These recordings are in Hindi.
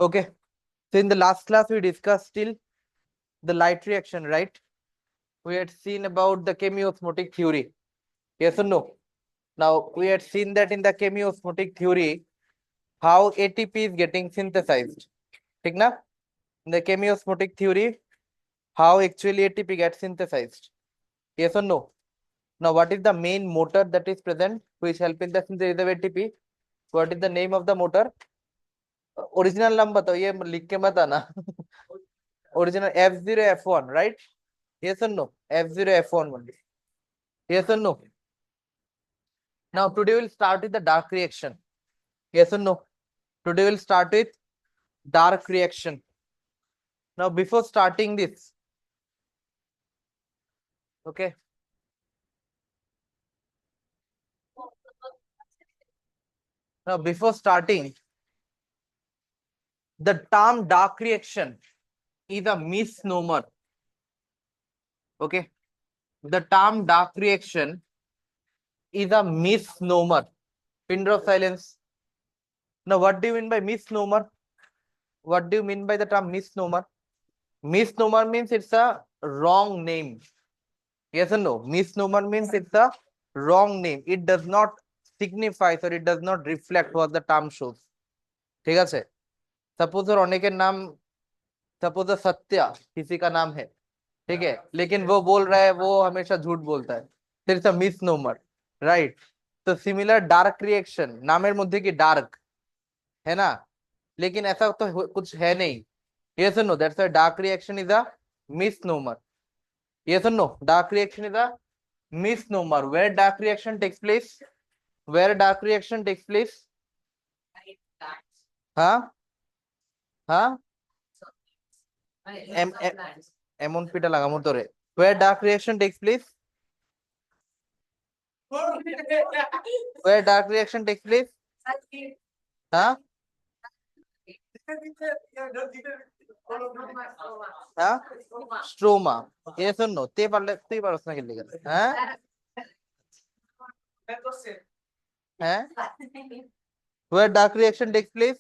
Okay, so in the last class we discussed still the light reaction, right? We had seen about the chemiosmotic theory. Yes or no? Now we had seen that in the chemiosmotic theory, how ATP is getting synthesized. ठीक ना? In the chemiosmotic theory, how actually ATP gets synthesized. Yes or no? Now what is the main motor that is present which help in the synthesis of ATP? What is the name of the motor? Original नाम बताओ, ये लिख के मत आना. Original F0 F1, right? Yes or no? F0 F1 only. Yes or no? Now today we'll start with the dark reaction. Yes or no? Today we'll start with dark reaction. Now before starting this, okay. Now before starting, the term dark reaction is a misnomer. Okay. The term dark reaction is a misnomer. Pin drop silence. Now what do you mean by misnomer? What do you mean by the term misnomer? Misnomer means it's a wrong name. Yes or no? Misnomer means it's a wrong name. It does not signify or it does not reflect what the term shows. ठीक है? Suppose और अनेक नाम, suppose सत्या किसी का नाम है, ठीक है, लेकिन वो बोल रहा है वो हमेशा झूठ बोलता है, फिर इट्स अ मिसनोमर, राइट? तो सिमिलर डार्क रिएक्शन, नामेर मध्य की डार्क है ना, लेकिन ऐसा तो कुछ है नहीं. Yes or no? That's why dark reaction is a misnomer. Yes or no? Dark reaction is a misnomer. Where dark reaction takes place? Where dark reaction takes place? हाँ हाँ एमन पिटा लगा मोर तोरे. Where dark reaction takes place? Where dark reaction takes place? हाँ हाँ स्ट्रोमा. Yes or no? ते पारस ना किल्ली कर हाँ हाँ. Where dark reaction takes place?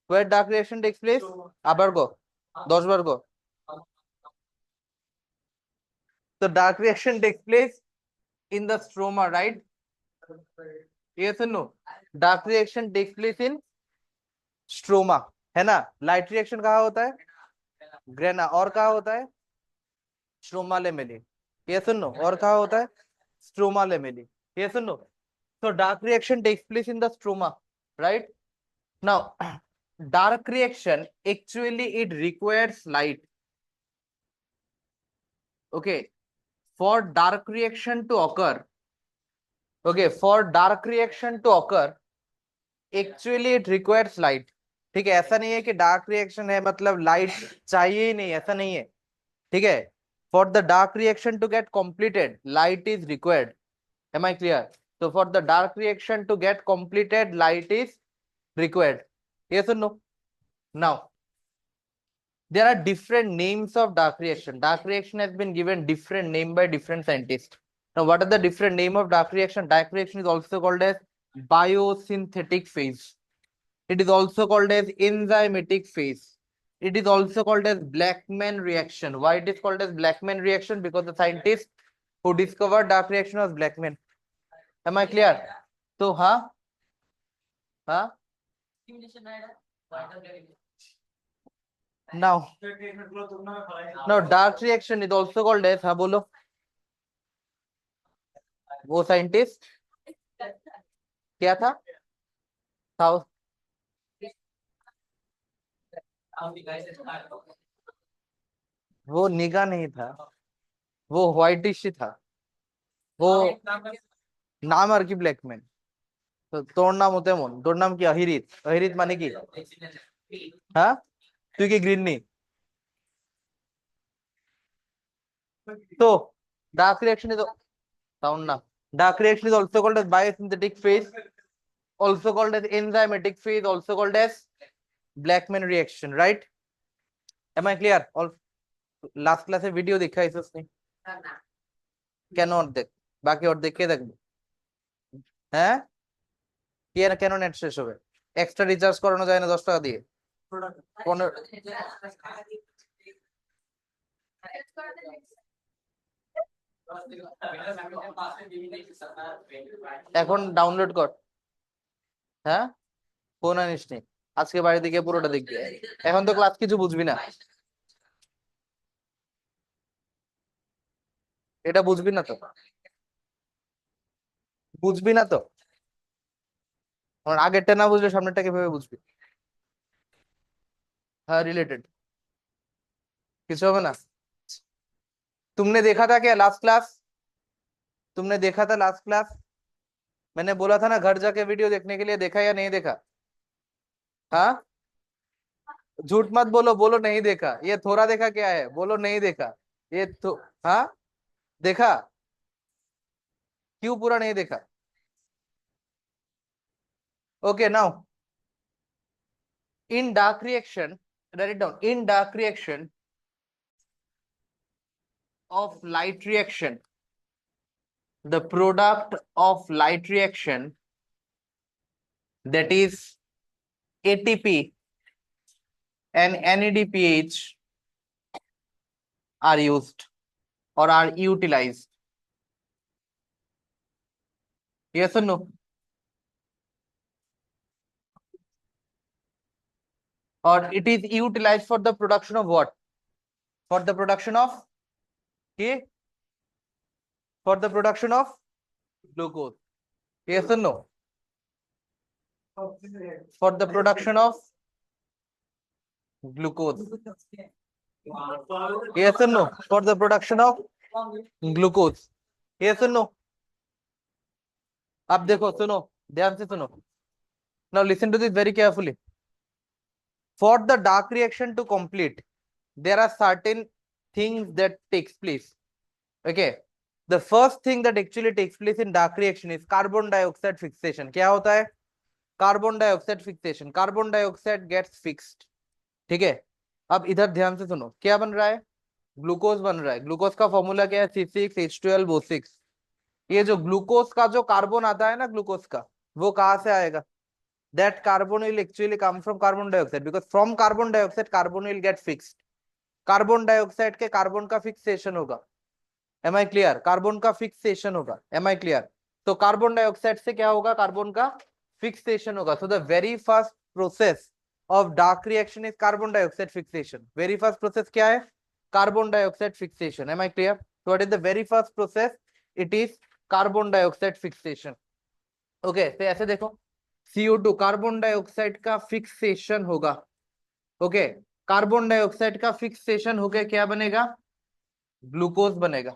Where dark reaction takes place? আবার গো 10 বার গো. So dark reaction takes place in the stroma, right? Yes or no? Dark reaction takes place in stroma, है ना? Light reaction कहाँ होता है? ग्रेना. और कहाँ होता है? स्ट्रोमा लेमेली. Yes or no? और कहाँ होता है? Stroma लेमेली. Yes or no? So dark reaction takes place in the stroma, right? Now, dark reaction actually it requires light. Okay, for dark reaction to occur, okay, for dark reaction to occur, actually it requires light. ठीक है, ऐसा नहीं है कि डार्क रिएक्शन है मतलब लाइट चाहिए ही नहीं, ऐसा नहीं है. ठीक है, for the dark reaction to get completed, light is required. Am I clear? So for the dark reaction to get completed, light is required. Yes or no? Now, there are different names of dark reaction. Dark reaction has been given different name by different scientists. Now, what are the different name of dark reaction? Dark reaction is also called as biosynthetic phase. It is also called as enzymatic phase. It is also called as Blackman reaction. Why it is called as Blackman reaction? Because the scientist who discovered dark reaction was Blackman. Am I clear? So, huh? Now dark reaction is also called as, हाँ बोलो, वो साइंटिस्ट क्या था? वो निगा नहीं था, वो व्हाइटिश था, वो नाम আর কি ব্ল্যাকম্যান. তো তোর নাম তেমন, তোর নাম কি অহিরিত? অহিরিত মানে কি? হ্যাঁ, তুই কি গ্রিন নি? তো dark reaction is sound na. Dark reaction is also called as biosynthetic phase, also called as enzymatic phase, also called as Blackman reaction, right? Am I clear? All last class video देखा है इसने? কেন অর্ধেক? বাকি অর্ধেক কে দেখবে? হ্যাঁ, কেন নেট শেষ হবে? এক্সট্রা রিচার্জ করানো যায় না 10 টাকা দিয়ে? এখন ডাউনলোড কর। হ্যাঁ, ফোন আনিস নি? আজকে বাড়িতে গিয়ে পুরোটা দেখবি। এখন তো ক্লাস কিছু বুঝবি না, এটা বুঝবি না তো, বুঝবি না তো। আমার আগেরটা না বুঝলে সামনেরটা কিভাবে বুঝবি? हाँ रिलेटेड, কিছু হবে না। तुमने देखा था क्या लास्ट क्लास? तुमने देखा था लास्ट क्लास? मैंने बोला था ना घर जाके वीडियो देखने के लिए, देखा या नहीं देखा? हाँ, झूठ मत बोलो, बोलो नहीं देखा। ये थोड़ा देखा क्या है, बोलो नहीं देखा। ये तो हाँ, देखा। क्यों पूरा नहीं देखा? Okay now, in dark reaction, write it down, in dark reaction of light reaction, the product of light reaction, that is ATP and NADPH, are used or are utilized. Yes or no? Or it is utilized for the production of what? For the production of, okay, for the production of glucose. Yes or no? For the production of glucose. Yes or no? For the production of glucose. Yes or no? अब देखो, सुनो, ध्यान से सुनो. Now listen to this very carefully. For the dark reaction to complete, there are certain things that takes place. Okay. The first thing that actually takes place in dark reaction is carbon dioxide fixation. क्या होता है? Carbon dioxide fixation, carbon dioxide gets fixed. ठीक है, अब इधर ध्यान से सुनो, क्या बन रहा है? ग्लूकोज बन रहा है। ग्लूकोज का फॉर्मूला क्या है? C6H12O6। ये जो ग्लूकोज का जो कार्बन आता है ना, ग्लूकोज का, वो कहाँ से आएगा? That carbon will actually come from carbon dioxide, because from carbon dioxide carbon will get fixed. Carbon dioxide के कार्बन का फिक्सेशन होगा। Am I clear? कार्बन का फिक्सेशन होगा। Am I clear? तो कार्बन डाइऑक्साइड से क्या होगा? कार्बन का फिक्सेशन होगा। So the very first process of dark reaction is carbon dioxide fixation. Very first process क्या है? Carbon dioxide fixation. Am I clear? so what is the very first process? It is carbon dioxide fixation. Okay, तो ऐसे देखो, CO2 कार्बन डाइऑक्साइड का फिक्सेशन होगा। ओके, कार्बन डाइऑक्साइड का फिक्सेशन होके क्या बनेगा? ग्लूकोज बनेगा।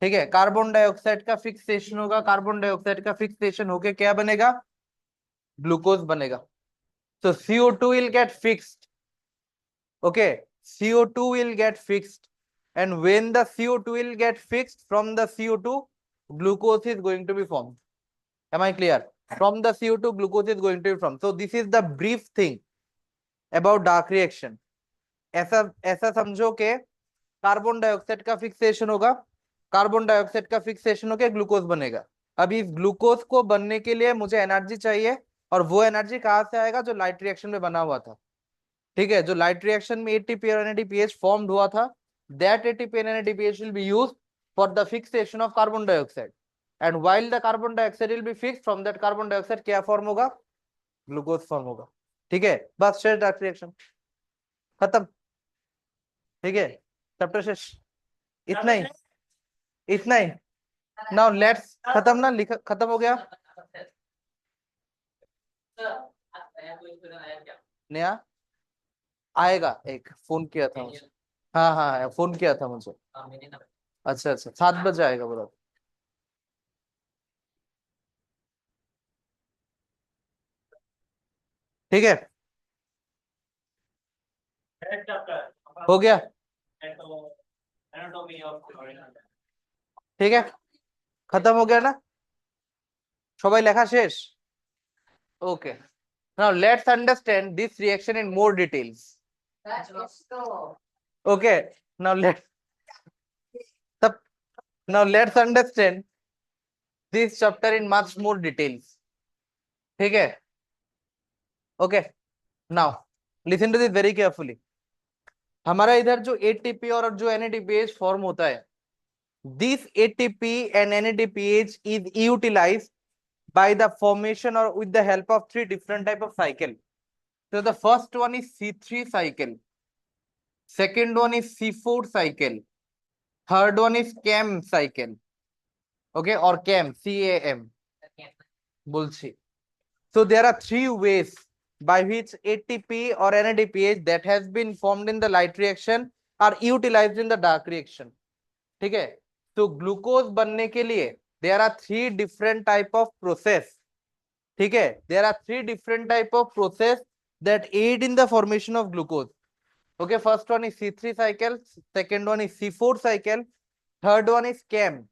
ठीक है, कार्बन डाइऑक्साइड का फिक्सेशन होगा, कार्बन डाइऑक्साइड का फिक्सेशन होके क्या बनेगा? ग्लूकोज बनेगा। so CO2 will get fixed. Okay, CO2 will get fixed, and when the CO2 will get fixed, from the CO2 glucose is going to be formed. Am I clear? From the CO2 glucose is going to be formed. So this is the brief thing about dark reaction. ऐसा ऐसा समझो के कार्बन डाइऑक्साइड का फिक्सेशन होगा, कार्बन डाइऑक्साइड का फिक्सेशन होकर ग्लूकोज बनेगा। अभी इस ग्लूकोज को बनने के लिए मुझे एनर्जी चाहिए, और वो एनर्जी कहाँ से आएगा? जो लाइट रिएक्शन में बना हुआ था। ठीक है, जो लाइट रिएक्शन में ATP और NADPH फॉर्म्ड हुआ था, that ATP and NADPH will be used for the fixation of carbon dioxide, and while the carbon dioxide will be fixed, from that carbon dioxide क्या फॉर्म होगा? ग्लूकोज फॉर्म होगा। ठीक है, बस शेष डार्क रिएक्शन खत्म। ठीक है, चैप्टर शेष, इतना ही, इतना ही। नाउ लेट्स, खत्म ना, लिखा खत्म हो गया। नया आएगा, एक फोन किया था मुझे। हाँ हाँ, फोन किया था मुझे। अच्छा अच्छा, 7 बजे आएगा बोला। ठीक है, हो गया। ठीक है, खत्म हो गया ना? সবাই লেখা শেষ? ওকে, now let's understand this reaction in more details. Okay, now तब now let's understand this chapter in much more details. ठीक है, okay, now listen to this very carefully. हमारा इधर जो एटीपी और जो एनएडीपीएच फॉर्म होता है, this ATP and NADPH is utilised by the formation or with the help of three different type of cycle. So the first one is C3 cycle, second one is C4 cycle, third one is CAM cycle. Okay, or CAM, CAM. Bullshit. So there are three ways by which ATP or NADPH that has been formed in the light reaction are utilized in the dark reaction. ठीक है? तो ग्लूकोज बनने के लिए there are three different type of process. ठीक है? There are three different type of process that aid in the formation of glucose. Okay, first one is C3 cycle, second one is C4 cycle, third one is CAM.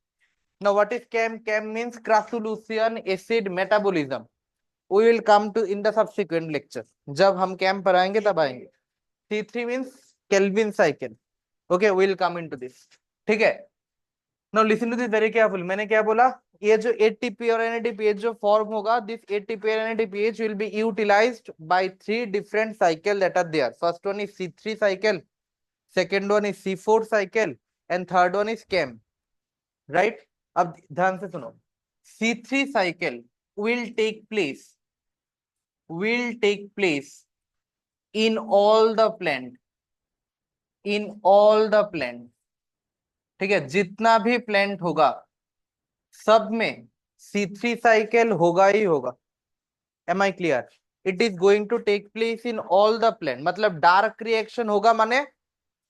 Now what is CAM? CAM means Crassulucian acid metabolism. We will come to in the subsequent lecture. जब हम CAM पर आएंगे तब आएंगे. C3 means Kelvin cycle. Okay, we will come into this. ठीक है? Now listen to this very carefully. मैंने क्या बोला? ये जो ATP और NADPH जो फॉर्म होगा, this ATP and NADPH will be utilized by three different cycle that are there. First one is C3 cycle, second one is C4 cycle, and third one is CAM. Right? अब ध्यान से सुनो. C3 cycle will take place in all the plant. ठीक है? जितना भी प्लांट होगा सब में C3 cycle होगा ही होगा. Am I clear? It is going to take place in all the plant. मतलब डार्क रिएक्शन होगा माने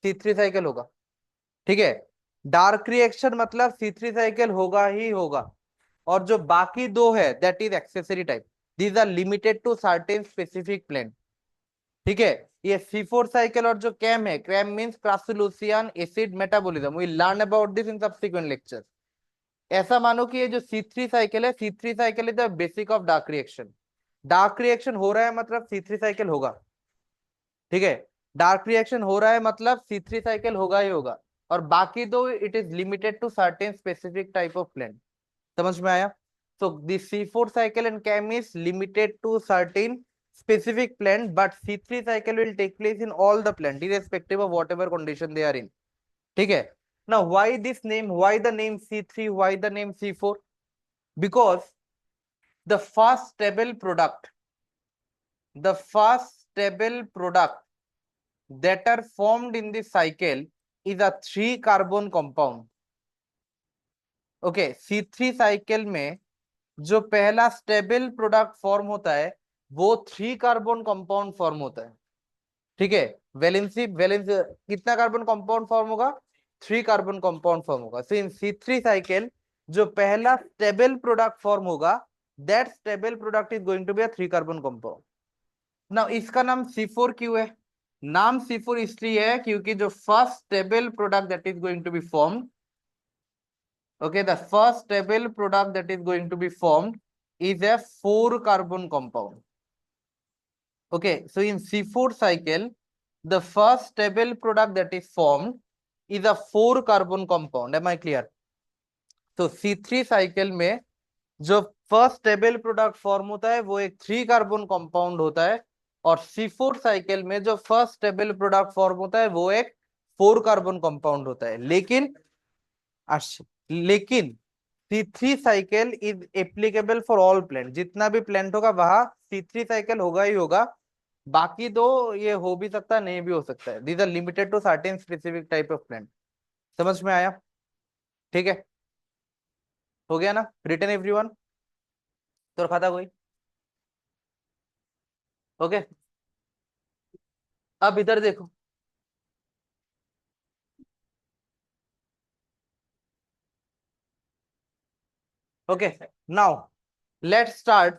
C3 cycle होगा. ठीक है? डार्क रिएक्शन मतलब C3 cycle होगा ही होगा. और जो बाकी दो है that is accessory type. These are limited to certain specific plant. ठीक है? ये C4 cycle और जो कैम है, CAM means crassulacean acid metabolism. We learn about this in subsequent lecture. ऐसा मानो कि ये जो C3 साइकिल है, C3 cycle is the basic of dark reaction. Dark reaction हो रहा है मतलब C3 साइकिल होगा. ठीक है? डार्क रिएक्शन हो रहा है मतलब C3 साइकिल होगा ही होगा. और बाकी दो it is limited to certain specific type of plant. समझ में आया? So the C4 cycle and CAM is limited to certain specific plant, but C3 cycle will take place in all the plant, irrespective of whatever condition they are in. ठीक है? Now, why this name? Why the name C3? Why the name C4? Because the first stable product that are formed in this cycle is a 3-carbon compound. Okay, C3 cycle में जो पहला स्टेबल प्रोडक्ट फॉर्म होता है वो 3-कार्बन कंपाउंड फॉर्म होता है. ठीक है? वैलेंस कितना कार्बन कंपाउंड फॉर्म होगा? 3-कार्बन कंपाउंड फॉर्म होगा. सो इन C3 साइकिल जो पहला स्टेबल प्रोडक्ट फॉर्म होगा that stable product is going to be a three carbon compound. Now इसका नाम C4 क्यों है? नाम C4 इसलिए है क्योंकि जो first stable product that is going to be formed, okay, the first stable product that is going to be formed is a 4-carbon compound. Okay, so in C4 cycle, the first stable product that is formed is a 4-carbon compound. Am I clear? So C3 cycle में जो फर्स्ट स्टेबल प्रोडक्ट फॉर्म होता है वो एक 3-कार्बन कंपाउंड होता है. और C4 साइकिल में जो फर्स्ट स्टेबल प्रोडक्ट फॉर्म होता है वो एक 4-कार्बन कंपाउंड होता है. लेकिन C3 cycle is applicable for all plant. जितना भी प्लांट होगा वहां C3 साइकिल होगा ही होगा. बाकी दो ये हो भी सकता है, नहीं भी हो सकता है. These are limited to certain specific type of plant. समझ में आया? ठीक है? हो गया ना? Written everyone? तो खाता कोई? ओके, अब इधर देखो. Okay, now let's start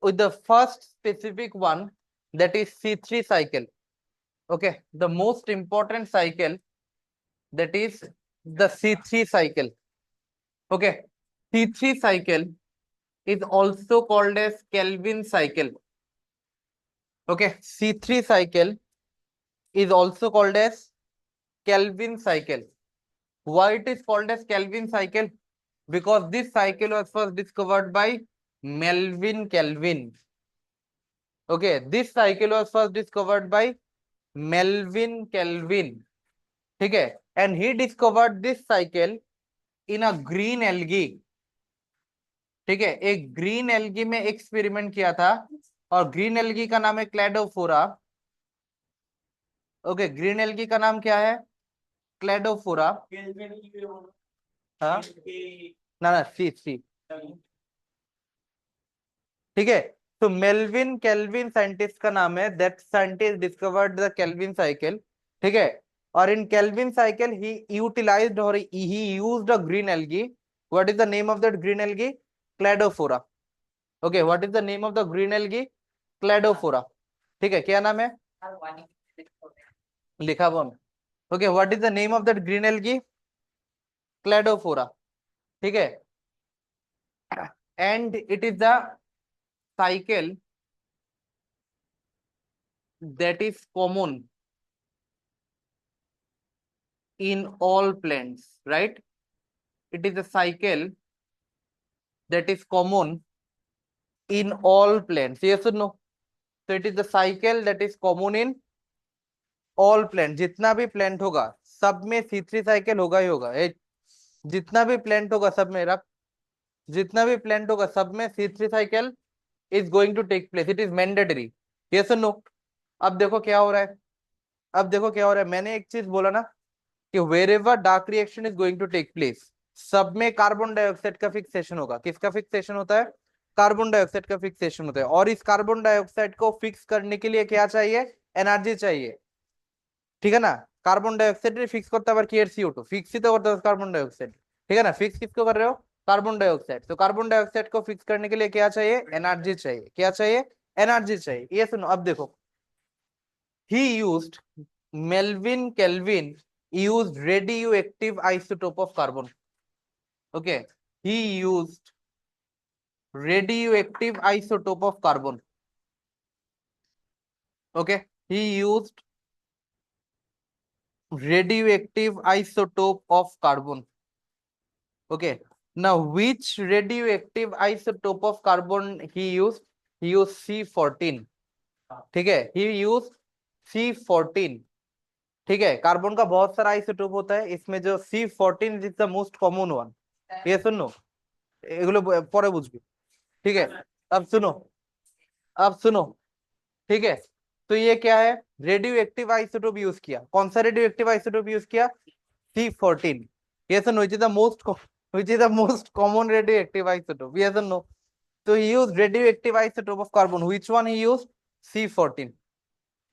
with the first specific one, that is C3 cycle. Okay, the most important cycle, that is the C3 cycle. Okay, C3 cycle is also called as Kelvin cycle. Okay, C3 cycle is also called as Kelvin cycle. Why it is called as Kelvin cycle? Because this cycle was first discovered by Melvin Kelvin. Okay, this cycle was first discovered by Melvin kelvin, ठीक है, and he discovered this cycle in a green algae, ठीक है, एक ग्रीन एल्गी में एक्सपेरिमेंट किया था, और ग्रीन एल्गी का नाम है क्लेडोफोरा। ओके, ग्रीन एल्गी का नाम क्या है? क्लेडोफोरा। हाँ, ना ना, सी सी, ठीक है। तो मेल्विन केल्विन साइंटिस्ट का नाम है, that scientist discovered the Calvin cycle, ठीक है, और इन केल्विन साइकिल ही यूटिलाइज्ड और ही used a green algae. What is the name of that green algae? Cladophora. Okay, what is the name of the green algae? Cladophora, ठीक है, क्या नाम है? लिखा हुआ में। Okay, what is the name of that green algae? Cladophora, ठीक है, and it is the cycle that is common in all plants, right? It is a cycle that is common in all plants. Yes or no? So it is the cycle that is common in all plants. जितना भी प्लांट होगा सब में C3 साइकिल होगा ही होगा। जितना भी प्लांट होगा सब में रख, जितना भी प्लांट होगा सब में C3 cycle is going to take place, it is mandatory. Yes और नो? अब देखो क्या हो रहा है, अब देखो क्या हो रहा है। मैंने एक चीज बोला ना कि wherever dark reaction is going to take place, सब में कार्बन डाइऑक्साइड का फिक्सेशन होगा। किसका फिक्सेशन होता है? कार्बन डाइऑक्साइड का फिक्सेशन होता है। और इस कार्बन डाइऑक्साइड को फिक्स करने के लिए क्या चाहिए? एनर्जी चाहिए, ठीक है ना। कार्बन डाइऑक्साइड फिक्स करते हैं की CO2 फिक्स ही तो करता है कार्बन डाइऑक्साइड, ठीक है ना। फिक्स किसको कर रहे हो? Carbon dioxide. तो कार्बन डाइऑक्साइड को फिक्स करने के लिए क्या चाहिए? एनर्जी चाहिए। क्या चाहिए? एनर्जी चाहिए। ये सुनो, अब देखो, he used Melvin Kelvin used radioactive isotope of carbon. Okay, he used radioactive isotope of carbon. Okay, he used radioactive isotope of carbon. Okay, now which radioactive isotope of carbon he used? He used C14. ठीक है, he used C14, ठीक है। कार्बन का बहुत सारा आइसोटोप होता है, इसमें जो C14 is the most common one. ये सुनो, এগুলো পরে বুঝবি, ठीक है। अब सुनो, अब सुनो, ठीक है। तो ये क्या है? रेडियो एक्टिव आइसोटोप यूज किया। कौन सा रेडियो एक्टिव आइसोटोप यूज किया? C14। ये सुनो, which is the most common radioactive isotope, yes or no? So he used radioactive isotope of carbon, which one he used? C14,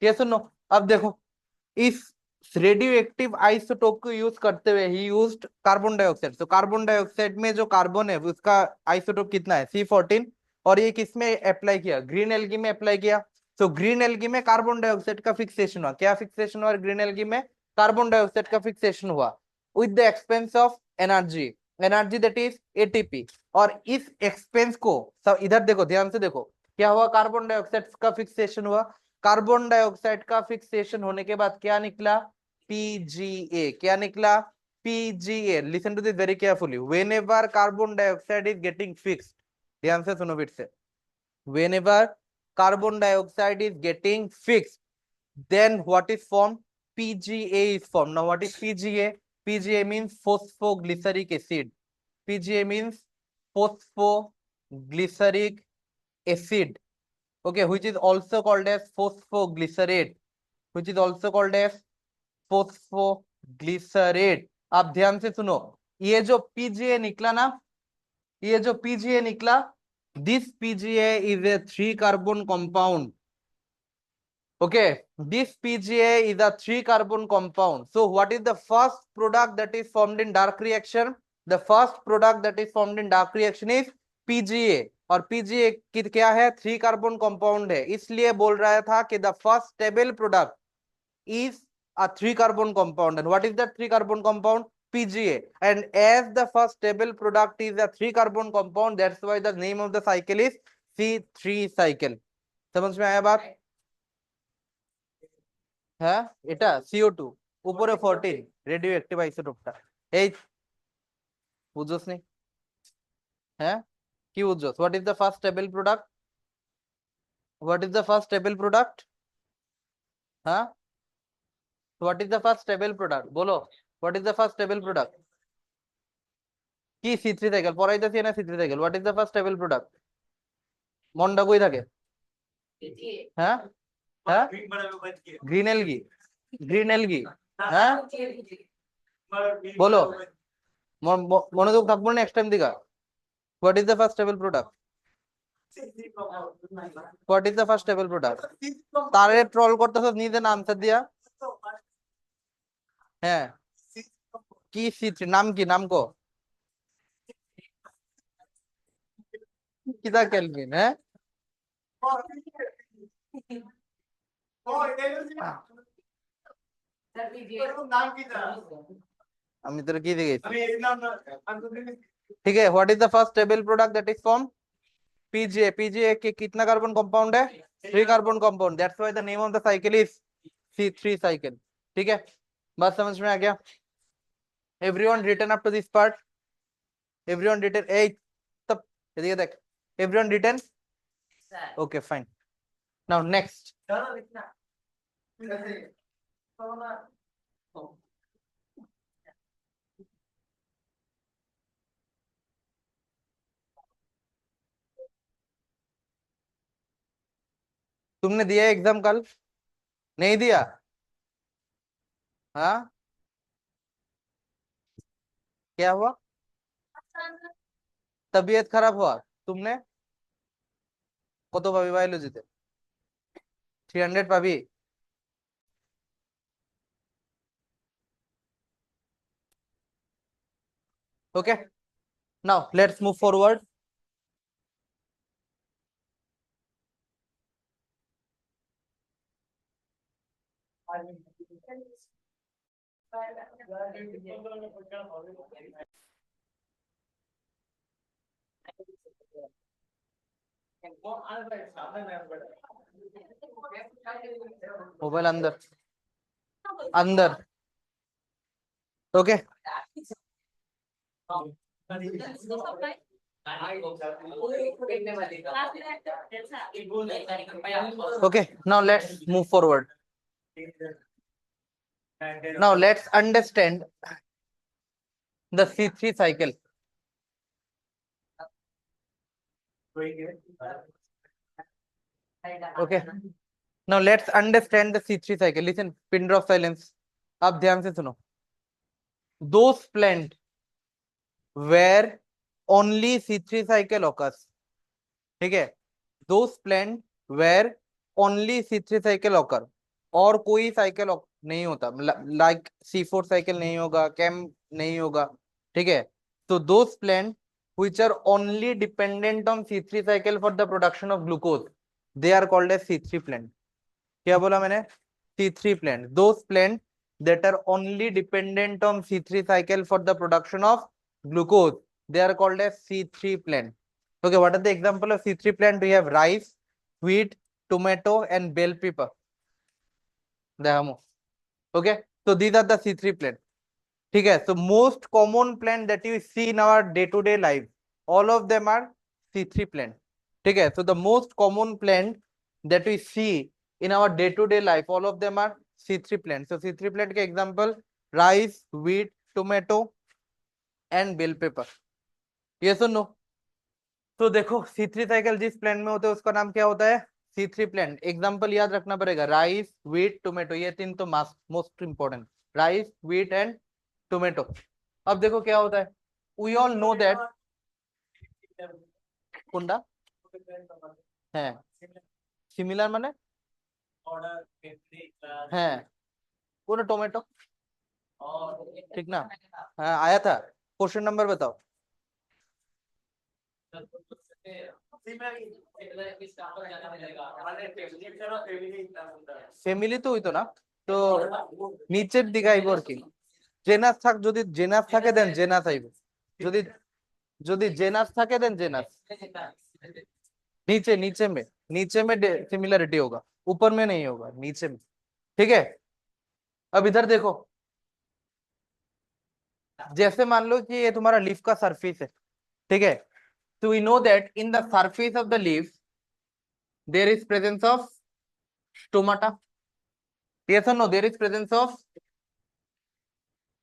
yes or no? अब देखो, इस रेडियो एक्टिव आइसोटोप को यूज करते हुए ही यूज्ड कार्बन डाइऑक्साइड। तो कार्बन डाइऑक्साइड में जो कार्बन है उसका आइसोटोप कितना है? C14। और ये किस में अप्लाई किया? ग्रीन एल्गी में अप्लाई किया। तो ग्रीन एल्गी में कार्बन डाइऑक्साइड का फिक्सेशन हुआ। क्या फिक्सेशन हुआ ग्रीन एल्गी में? कार्बन डाइऑक्साइड का फिक्सेशन हुआ with the expense of energy, energy that is ATP। और इस एक्सपेंस को सब इधर देखो, ध्यान से देखो, क्या हुआ? कार्बन डाइऑक्साइड का फिक्सेशन हुआ। कार्बन डाइऑक्साइड का फिक्सेशन होने के बाद क्या निकला? PGA। क्या निकला? PGA। Listen to this very carefully. Whenever carbon dioxide is getting fixed, ध्यान से सुनो फिर से, whenever carbon dioxide is getting fixed, then what is formed? PGA is formed. Now what is PGA? PGA means phosphoglyceric acid. PGA means phosphoglyceric acid, okay, which is also called as phosphoglycerate, which is also called as phosphoglycerate। आप ध्यान से सुनो, ये जो PGA निकला ना, ये जो PGA निकला, this PGA is a 3 carbon compound। Okay, this PGA is a 3 carbon compound. So what is the first product that is formed in dark reaction? The first product that is formed in dark reaction is PGA। और PGA की क्या है? 3 कार्बन कंपाउंड है, इसलिए बोल रहा था कि the first stable product is a 3 carbon compound। And what is that 3 carbon compound? PGA। And as the first stable product is a 3 carbon compound, that's why the name of the cycle is C3 cycle। समझ में आया बात? হ্যাঁ, এটা CO2 উপরে 14 রেডিও অ্যাক্টিভ আইসোটোপটা। এই বুঝছস নি? হ্যাঁ, কি বুঝছস? What is the first stable product? What is the first stable product? हाँ, what is the first stable product बोलो, what is the first stable product? কি সি3 সাইকেল পড়াইতেছি না, সি3 cycle, what is the first stable product? মনটা কই থাকে? হ্যাঁ হ্যাঁ, গ্রিন এলগি, গ্রিন এলগি, হ্যাঁ বলো, মনোযোগ থাকবো নেক্সট টাইম দিকা। What is the first stable product? What is the first stable product? তারে ট্রল করতেছ নিজে না আনসার দিয়া। হ্যাঁ, কি সি3 নাম, কি নাম কো? কিদা কেলভিন, হ্যাঁ আমি তোর কি দেখেছি, ठीक है। What is the first stable product that is form? PGA. PGA के कितना कार्बन कंपाउंड है? 3 carbon compound, that's why the name of the cycle is C3 cycle. ठीक है, बात समझ में आ गया? Everyone written up to this part, everyone written, ए तब ये देख, everyone written, okay fine. Now next, तुमने दिया एग्जाम कल? नहीं दिया? हाँ, क्या हुआ? तबीयत खराब हुआ? तुमने কত পাবি বায়োলজিতে? 300 পাবি? Okay, now let's move forward. Mobile अंदर, अंदर, okay. Okay, now let's move forward. Now let's understand the C3 cycle. Okay, now let's understand the C3 cycle. Listen, pin drop silence. आप ध्यान से सुनो। Those plant where only C3 cycle occurs, ठीक है, those plant where only C3 cycle occur, और कोई साइकिल नहीं होता, लाइक C4 साइकिल नहीं होगा, केम नहीं होगा, ठीक है। तो those plant which are only dependent on C3 cycle for the production of glucose, they are called as C3 plant. क्या बोला मैंने? C3 plant, those plant that are only dependent on C3 cycle for the production of glucose, they are called as C3 plant. Okay, what are the example of C3 plant? We have rice, wheat, tomato and bell pepper. Okay, so these are the C3 plant. ठीक है, so most common plant that you see in our day-to-day life, all of them are C3 plant. ठीक है, so the most common plant that we see in our day-to-day life, all of them are C3 plant. So C3 plant के example rice, wheat, tomato and bell pepper. Yes or no? तो देखो C3 साइकिल जिस प्लांट में होता है उसका नाम क्या होता है? C3 plant. एग्जांपल याद रखना पड़ेगा, राइस, व्हीट, टोमेटो, ये तीन तो most important, rice, wheat and tomato. अब देखो क्या होता है, वी ऑल नो दैट কোনটা হ্যাঁ সিমিলার মানে হ্যাঁ কোন टोमेटो ठीक ना? हाँ आया था, क्वेश्चन नंबर बताओ। ফ্যামিলি তো হইতো না তো, নিচের দিকে আইবো আর কি। জেনাস থাক, যদি জেনাস থাকে দেন জেনাস আইবো, যদি যদি জেনাस থাকে देन जेनस। नीचे नीचे में सिमिलरिटी होगा, ऊपर में नहीं होगा, नीचे में। ठीक है, अब इधर देखो, जैसे मान लो कि ये तुम्हारा लीफ का सरफेस है, ठीक है। तो we know that in the surface of the leaf there is presence of stomata, yes और no, there is presence of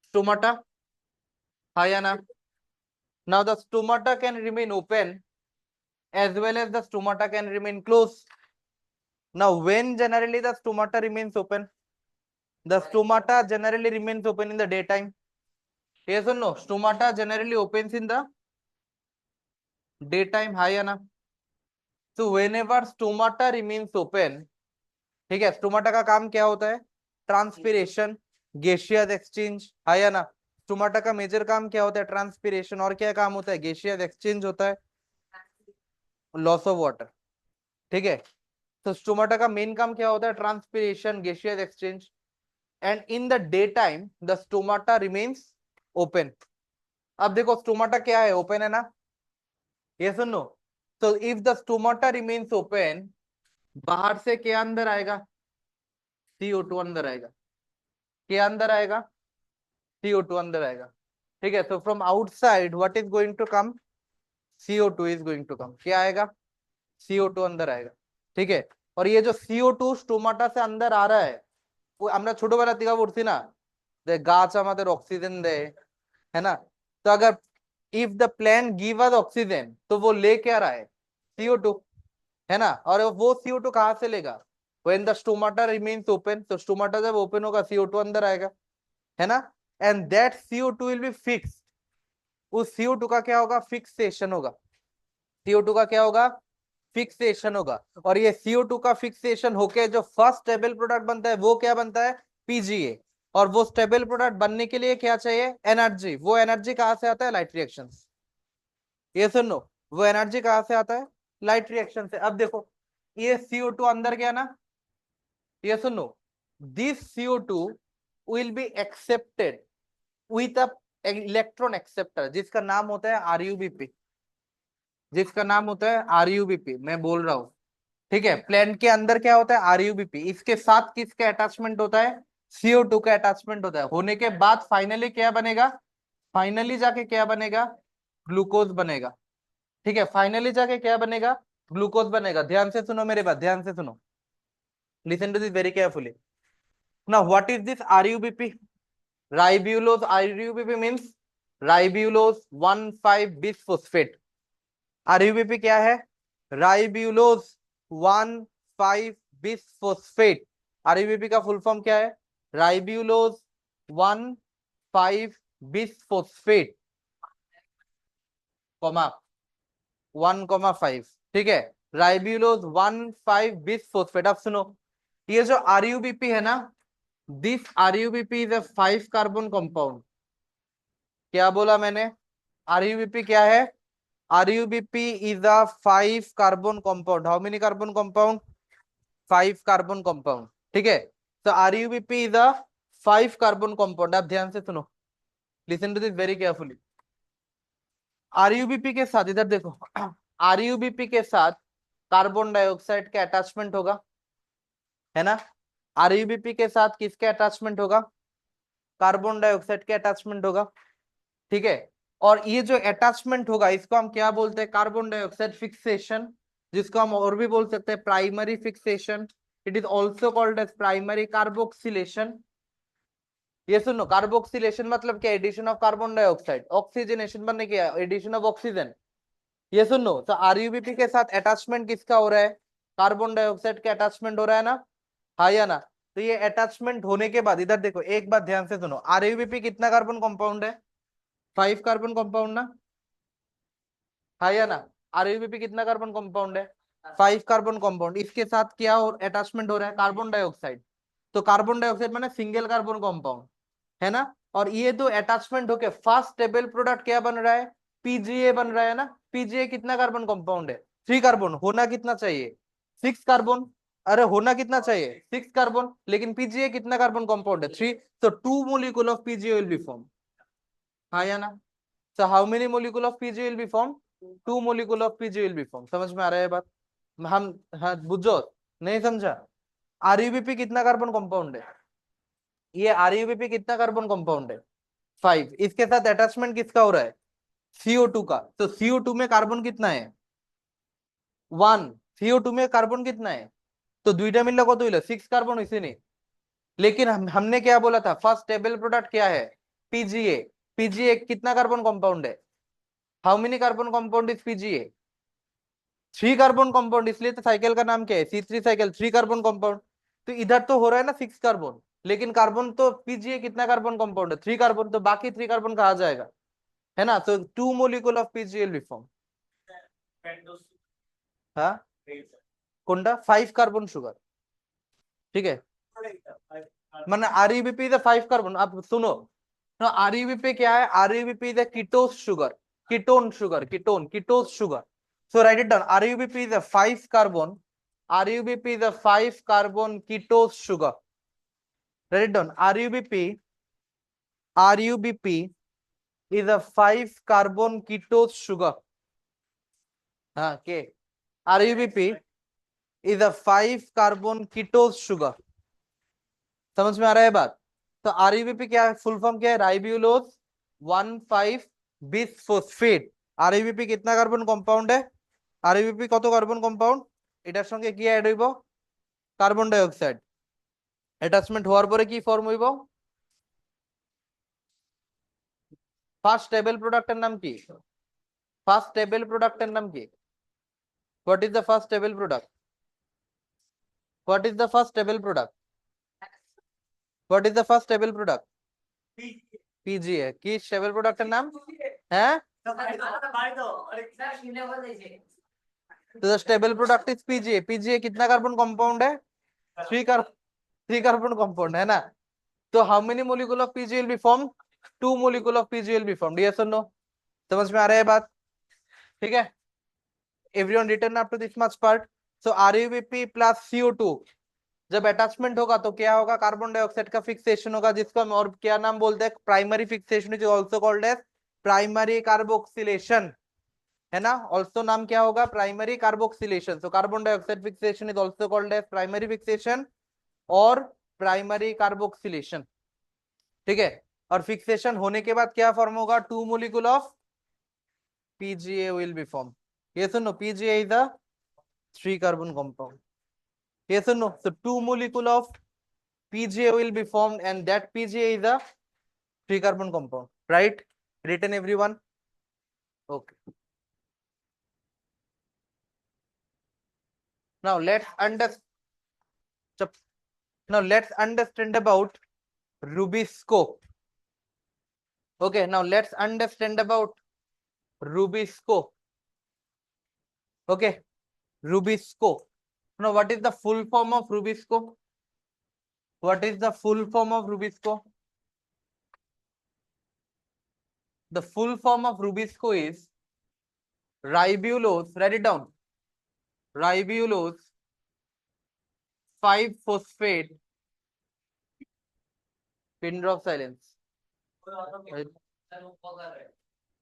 stomata, हाँ या ना? Now the stomata can remain open as well as the stomata can remain closed. Now when generally the stomata remains open? The stomata generally remains open in the daytime, yes or no? Stomata generally opens in the daytime, हाँ या ना? So whenever stomata remains open, ठीक है, स्टोमाटा का काम क्या होता है? ट्रांसपिरेशन, गैसियस एक्सचेंज, हाँ या ना? स्टोमाटा का मेजर काम क्या होता है? ट्रांसपिरेशन। और क्या काम होता है? गैसियस एक्सचेंज होता है, लॉस ऑफ वाटर, ठीक है। तो स्टोमाटा का मेन काम क्या होता है? Transpiration, gaseous exchange. And in the day time the stomata remains open. अब देखो स्टोमाटा क्या है? ओपन है ना, यस और नो? तो if the stomata remains open, बाहर से क्या अंदर आएगा? CO2 अंदर आएगा। क्या अंदर आएगा? CO2 अंदर आएगा, ठीक है। तो from outside what is going to come? CO2 is going to come. क्या आएगा? CO2 अंदर आएगा, ठीक है। और ये जो CO2 स्टोमाटा से अंदर आ रहा है, वो আমরা ছোটবেলা থেকে পড়ছি না যে গাছ আমাদের অক্সিজেন দেয়, है ना? तो अगर if the plant give us oxygen तो वो ले क्या रहा है? CO2, है ना? और वो CO2 कहाँ से लेगा? When the stomata remains open, तो स्टोमाटा जब ओपन होगा CO2 अंदर आएगा, है ना? And that CO2 will be fixed. उस CO2 का क्या होगा? फिक्सेशन होगा। CO2 का क्या होगा? फिक्सेशन होगा। और ये CO2 का फिक्सेशन होके जो फर्स्ट स्टेबल प्रोडक्ट बनता है वो क्या बनता है? PGA। और वो स्टेबल प्रोडक्ट बनने के लिए क्या चाहिए? एनर्जी। वो एनर्जी कहां से आता है? Light reaction. ये सुन लो, वो एनर्जी कहां से आता है? लाइट रिएक्शन से। अब देखो ये CO2 अंदर गया ना, ये सुन लो, this CO2 will be accepted with a electron acceptor जिसका नाम होता है RUBP, जिसका नाम होता है RUBP, मैं बोल रहा हूं, ठीक है। प्लेन के अंदर क्या होता है? RUBP। इसके साथ किसका अटैचमेंट होता है? CO2 का अटैचमेंट होता है। होने के बाद फाइनली क्या बनेगा? फाइनली जाके क्या बनेगा? ग्लूकोज बनेगा, ठीक है। फाइनली जाके क्या बनेगा? ग्लूकोज बनेगा। ध्यान से सुनो मेरे बात, ध्यान से सुनो, listen to this very carefully. Now what is this RUBP? Ribulose. RUBP means ribulose 1,5 bisphosphate. RUBP क्या है? Ribulose 1,5 bisphosphate. RUBP का फुल फॉर्म क्या है? राइब्यूलोज 1,5 बिसफॉस्फेट, कॉमा 1,5, ठीक है। Ribulose 1,5 bisphosphate. अब सुनो, ये जो RUBP है ना, this RUBP is a 5 carbon compound. क्या बोला मैंने? RUBP क्या है? RUBP is a 5 carbon compound. How many carbon compound? 5 carbon compound. ठीक है। तो RUBP is a 5 carbon compound. आप ध्यान से सुनो, listen to this very carefully. RUBP के साथ इधर देखो, RUBP के साथ कार्बन डाइऑक्साइड का अटैचमेंट होगा, है ना? RUBP के साथ किसके अटैचमेंट होगा? कार्बन डाइऑक्साइड के अटैचमेंट होगा, ठीक है। और ये जो अटैचमेंट होगा इसको हम क्या बोलते हैं? कार्बन डाइऑक्साइड फिक्सेशन, जिसको हम और भी बोल सकते हैं primary fixation. It is also called as primary carboxylation. ये सुनो, कार्बोक्सिलेशन मतलब क्या? Addition of carbon dioxide, oxygenation बनने की, एडिशन ऑफ ऑक्सीजन। ये सुनो, तो RUBP के साथ अटैचमेंट किसका हो रहा है? कार्बन डाइऑक्साइड के अटैचमेंट हो रहा है ना, हाँ या ना? तो ये अटैचमेंट होने के बाद इधर देखो, एक बात ध्यान से सुनो, RUBP कितना कार्बन कंपाउंड है? 5 कार्बन कंपाउंड ना, हाँ या ना? RUBP कितना कार्बन कंपाउंड है? 5 कार्बन कंपाउंड। इसके साथ क्या और अटैचमेंट हो रहा है? Carbon dioxide. तो कार्बन डाइऑक्साइड माने सिंगल कार्बन कंपाउंड, है ना? और ये तो अटैचमेंट होके फर्स्ट स्टेबल प्रोडक्ट क्या बन रहा है? PGA बन रहा है ना। PGA कितना कार्बन कंपाउंड है? 3 कार्बन। होना कितना चाहिए? 6 कार्बन। अरे होना कितना चाहिए? 6 कार्बन, लेकिन PGA कितना कार्बन कंपाउंड है? 3। तो 2 molecule of PGA will be formed, हाँ या ना? So how many molecule of PGA will be formed? 2 molecule of PGA will be formed। समझ में आ रहा है बात? हम, हाँ बुझो, नहीं समझा? RUBP कितना कार्बन कंपाउंड है? ये RUBP कितना कार्बन कंपाउंड है? 5। इसके साथ अटैचमेंट किसका हो रहा है? CO2 का। तो CO2 में कार्बन कितना है? 1। CO2 में कार्बन कितना है, तो दुईटा मिलला कत হইলো 6 कार्बन হইছে নি। लेकिन हमने क्या बोला था, फर्स्ट स्टेबल प्रोडक्ट क्या है, पीजीए। पीजीए कितना कार्बन कंपाउंड है, how many carbon compound is PGA, 3 carbon compound, इसलिए तो साइकिल का नाम क्या है, C3 साइकिल, 3 कार्बन कंपाउंड। तो इधर तो हो रहा है ना 6 कार्बन, लेकिन कार्बन तो पीजीए कितना कार्बन कंपाउंड है, 3 कार्बन, तो बाकी 3 कार्बन कहा जाएगा, है ना। तो 2 molecule of PGL will form. हाँ कोनटा 5 कार्बन शुगर, ठीक है, মানে आरईबीपी इज 5 कार्बन। आप सुनो ना, आरईबीपी क्या है, REBP is ketose sugar, ketone sugar, ketone, ketose sugar. So write it down. RUBP is a 5 carbon. RUBP is a 5 carbon ketose sugar. Write it down. RUBP is a 5 carbon ketose sugar. हाँ के RUBP is a 5 carbon ketose sugar. समझ में आ रहा है बात। तो RUBP क्या है, फुल फॉर्म क्या है, राइब्यूलोज 1,5 बिसफॉस्फेट। RUBP कितना कार्बन कंपाउंड है, RUBP কত কার্বন কম্পাউন্ড, এটার সঙ্গে কি অ্যাড হইব, কার্বন ডাই অক্সাইড। অ্যাটাচমেন্ট হওয়ার পরে কি ফর্ম হইব, ফার্স্ট স্টেবল প্রোডাক্টের নাম কি, ফার্স্ট স্টেবল প্রোডাক্টের নাম কি, what is the first stable product, what is the first stable product, what is the first stable product, PGA. কি স্টেবল প্রোডাক্টের নাম, হ্যাঁ तो the stable product is PGA. PGA कितना कार्बन कंपाउंड है, 3 कार्बन कंपाउंड, है ना। तो how many molecule of PGA will be form, 2 molecule of PGA will be form. Yes और नो, समझ में आ रहा है बात, ठीक है। Everyone return up to this much part. So RUBP plus CO2 जब अटैचमेंट होगा तो क्या होगा, कार्बन डाइऑक्साइड का फिक्सेशन होगा, जिसको हम और क्या नाम बोलते हैं, primary fixation, is also called as primary carboxylation, है ना। ऑल्सो नाम क्या होगा, primary carboxylation. So carbon dioxide fixation is also called as primary fixation और प्राइमरी कार्बोक्सिलेशन, ठीक है। और फिक्सेशन होने के बाद क्या फॉर्म होगा, 2 molecule of PGA will be form. ये सुनो, PGA is a 3 carbon compound. ये सुनो, so 2 molecule of PGA will be formed and that PGA is a 3 carbon compound, right? Written everyone? Okay. Now let's understand. Now let's understand about Rubisco. Okay. Now let's understand about Rubisco. Okay. Rubisco. Now what is the full form of Rubisco? What is the full form of Rubisco? The full form of Rubisco is ribulose. Write it down. Ribulose 5-phosphate, pin drop silence,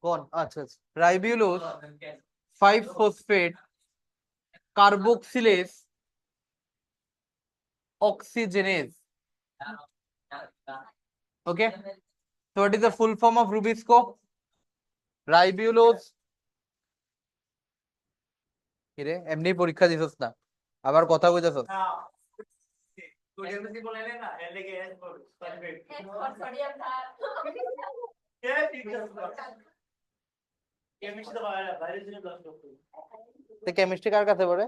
कौन, अच्छा, ribulose 5-phosphate carboxylase oxygenase. Okay, so what is the full form of Rubisco? Ribulose, কিরে এমনি পরীক্ষা দিছস না, আবার কথা কইতাছস। কেমিস্ট্রি কার কাছে পড়ে,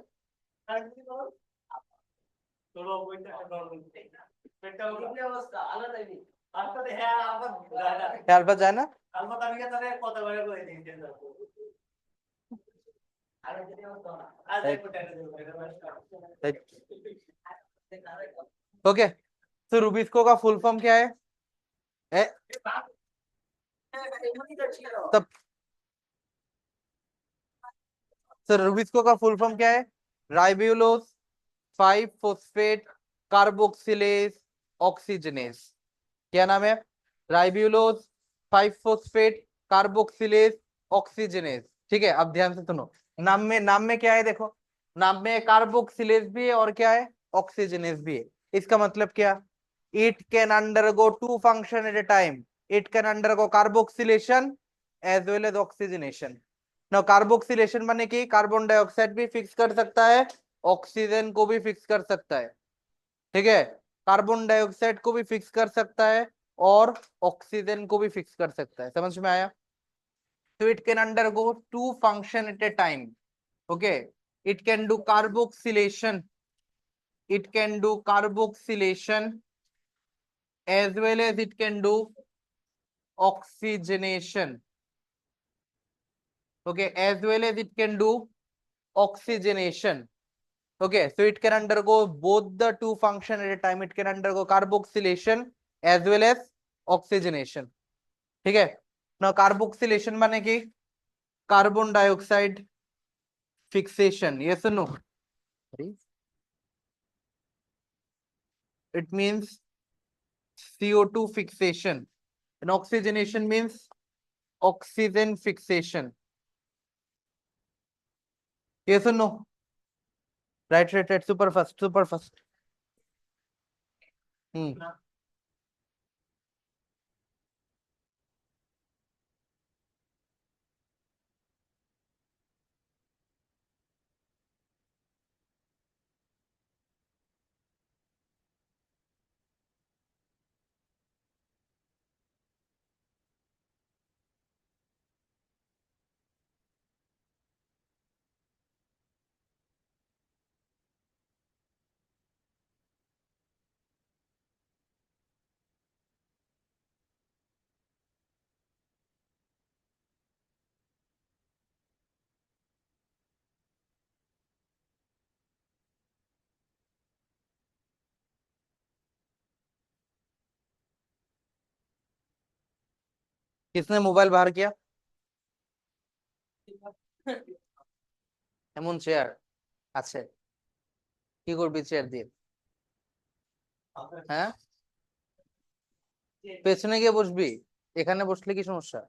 আলফা যায় না, ओके। तो रूबिस्को का फुल फॉर्म क्या है, तब सर रूबिस्को का फुल फॉर्म क्या है, राइब्यूलोज 5-phosphate कार्बोक्सिलेज ऑक्सीजनेस। क्या नाम है, राइब्यूलोज 5-phosphate कार्बोक्सिलेज ऑक्सीजनेस, ठीक है। अब ध्यान से सुनो, नाम में क्या है, देखो नाम में कार्बोक्सिलेज भी है और क्या है, ऑक्सीजनेस भी है। इसका मतलब क्या, it can undergo 2 function at a time, it can undergo carboxylation as well as oxygenation. ना कार्बोक्सिलेशन माने कि कार्बन डाइऑक्साइड भी फिक्स कर सकता है, ऑक्सीजन को भी फिक्स कर सकता है। ठीक है, कार्बन डाइऑक्साइड को भी फिक्स कर सकता है और ऑक्सीजन को भी फिक्स कर सकता है। समझ में आया? So it can undergo two function at a time. Okay, it can do carboxylation. It can do carboxylation as well as it can do oxygenation. Okay, as well as it can do oxygenation. Okay, so it can undergo both the two function at a time. It can undergo carboxylation as well as oxygenation. ठीक है ना? कार्बोक्सिलेशन माने कि carbon dioxide fixation. Yes or no? It means CO2 fixation. And oxygenation means oxygen fixation. Yes or no? Right, right, right. Super fast, super fast. Hmm. किसने मोबाइल बाहर किया? এমন চেয়ার আছে, কি করবি চেয়ার দিয়ে? হ্যাঁ, পেছনে গিয়ে বসবি, এখানে বসলে কি সমস্যা?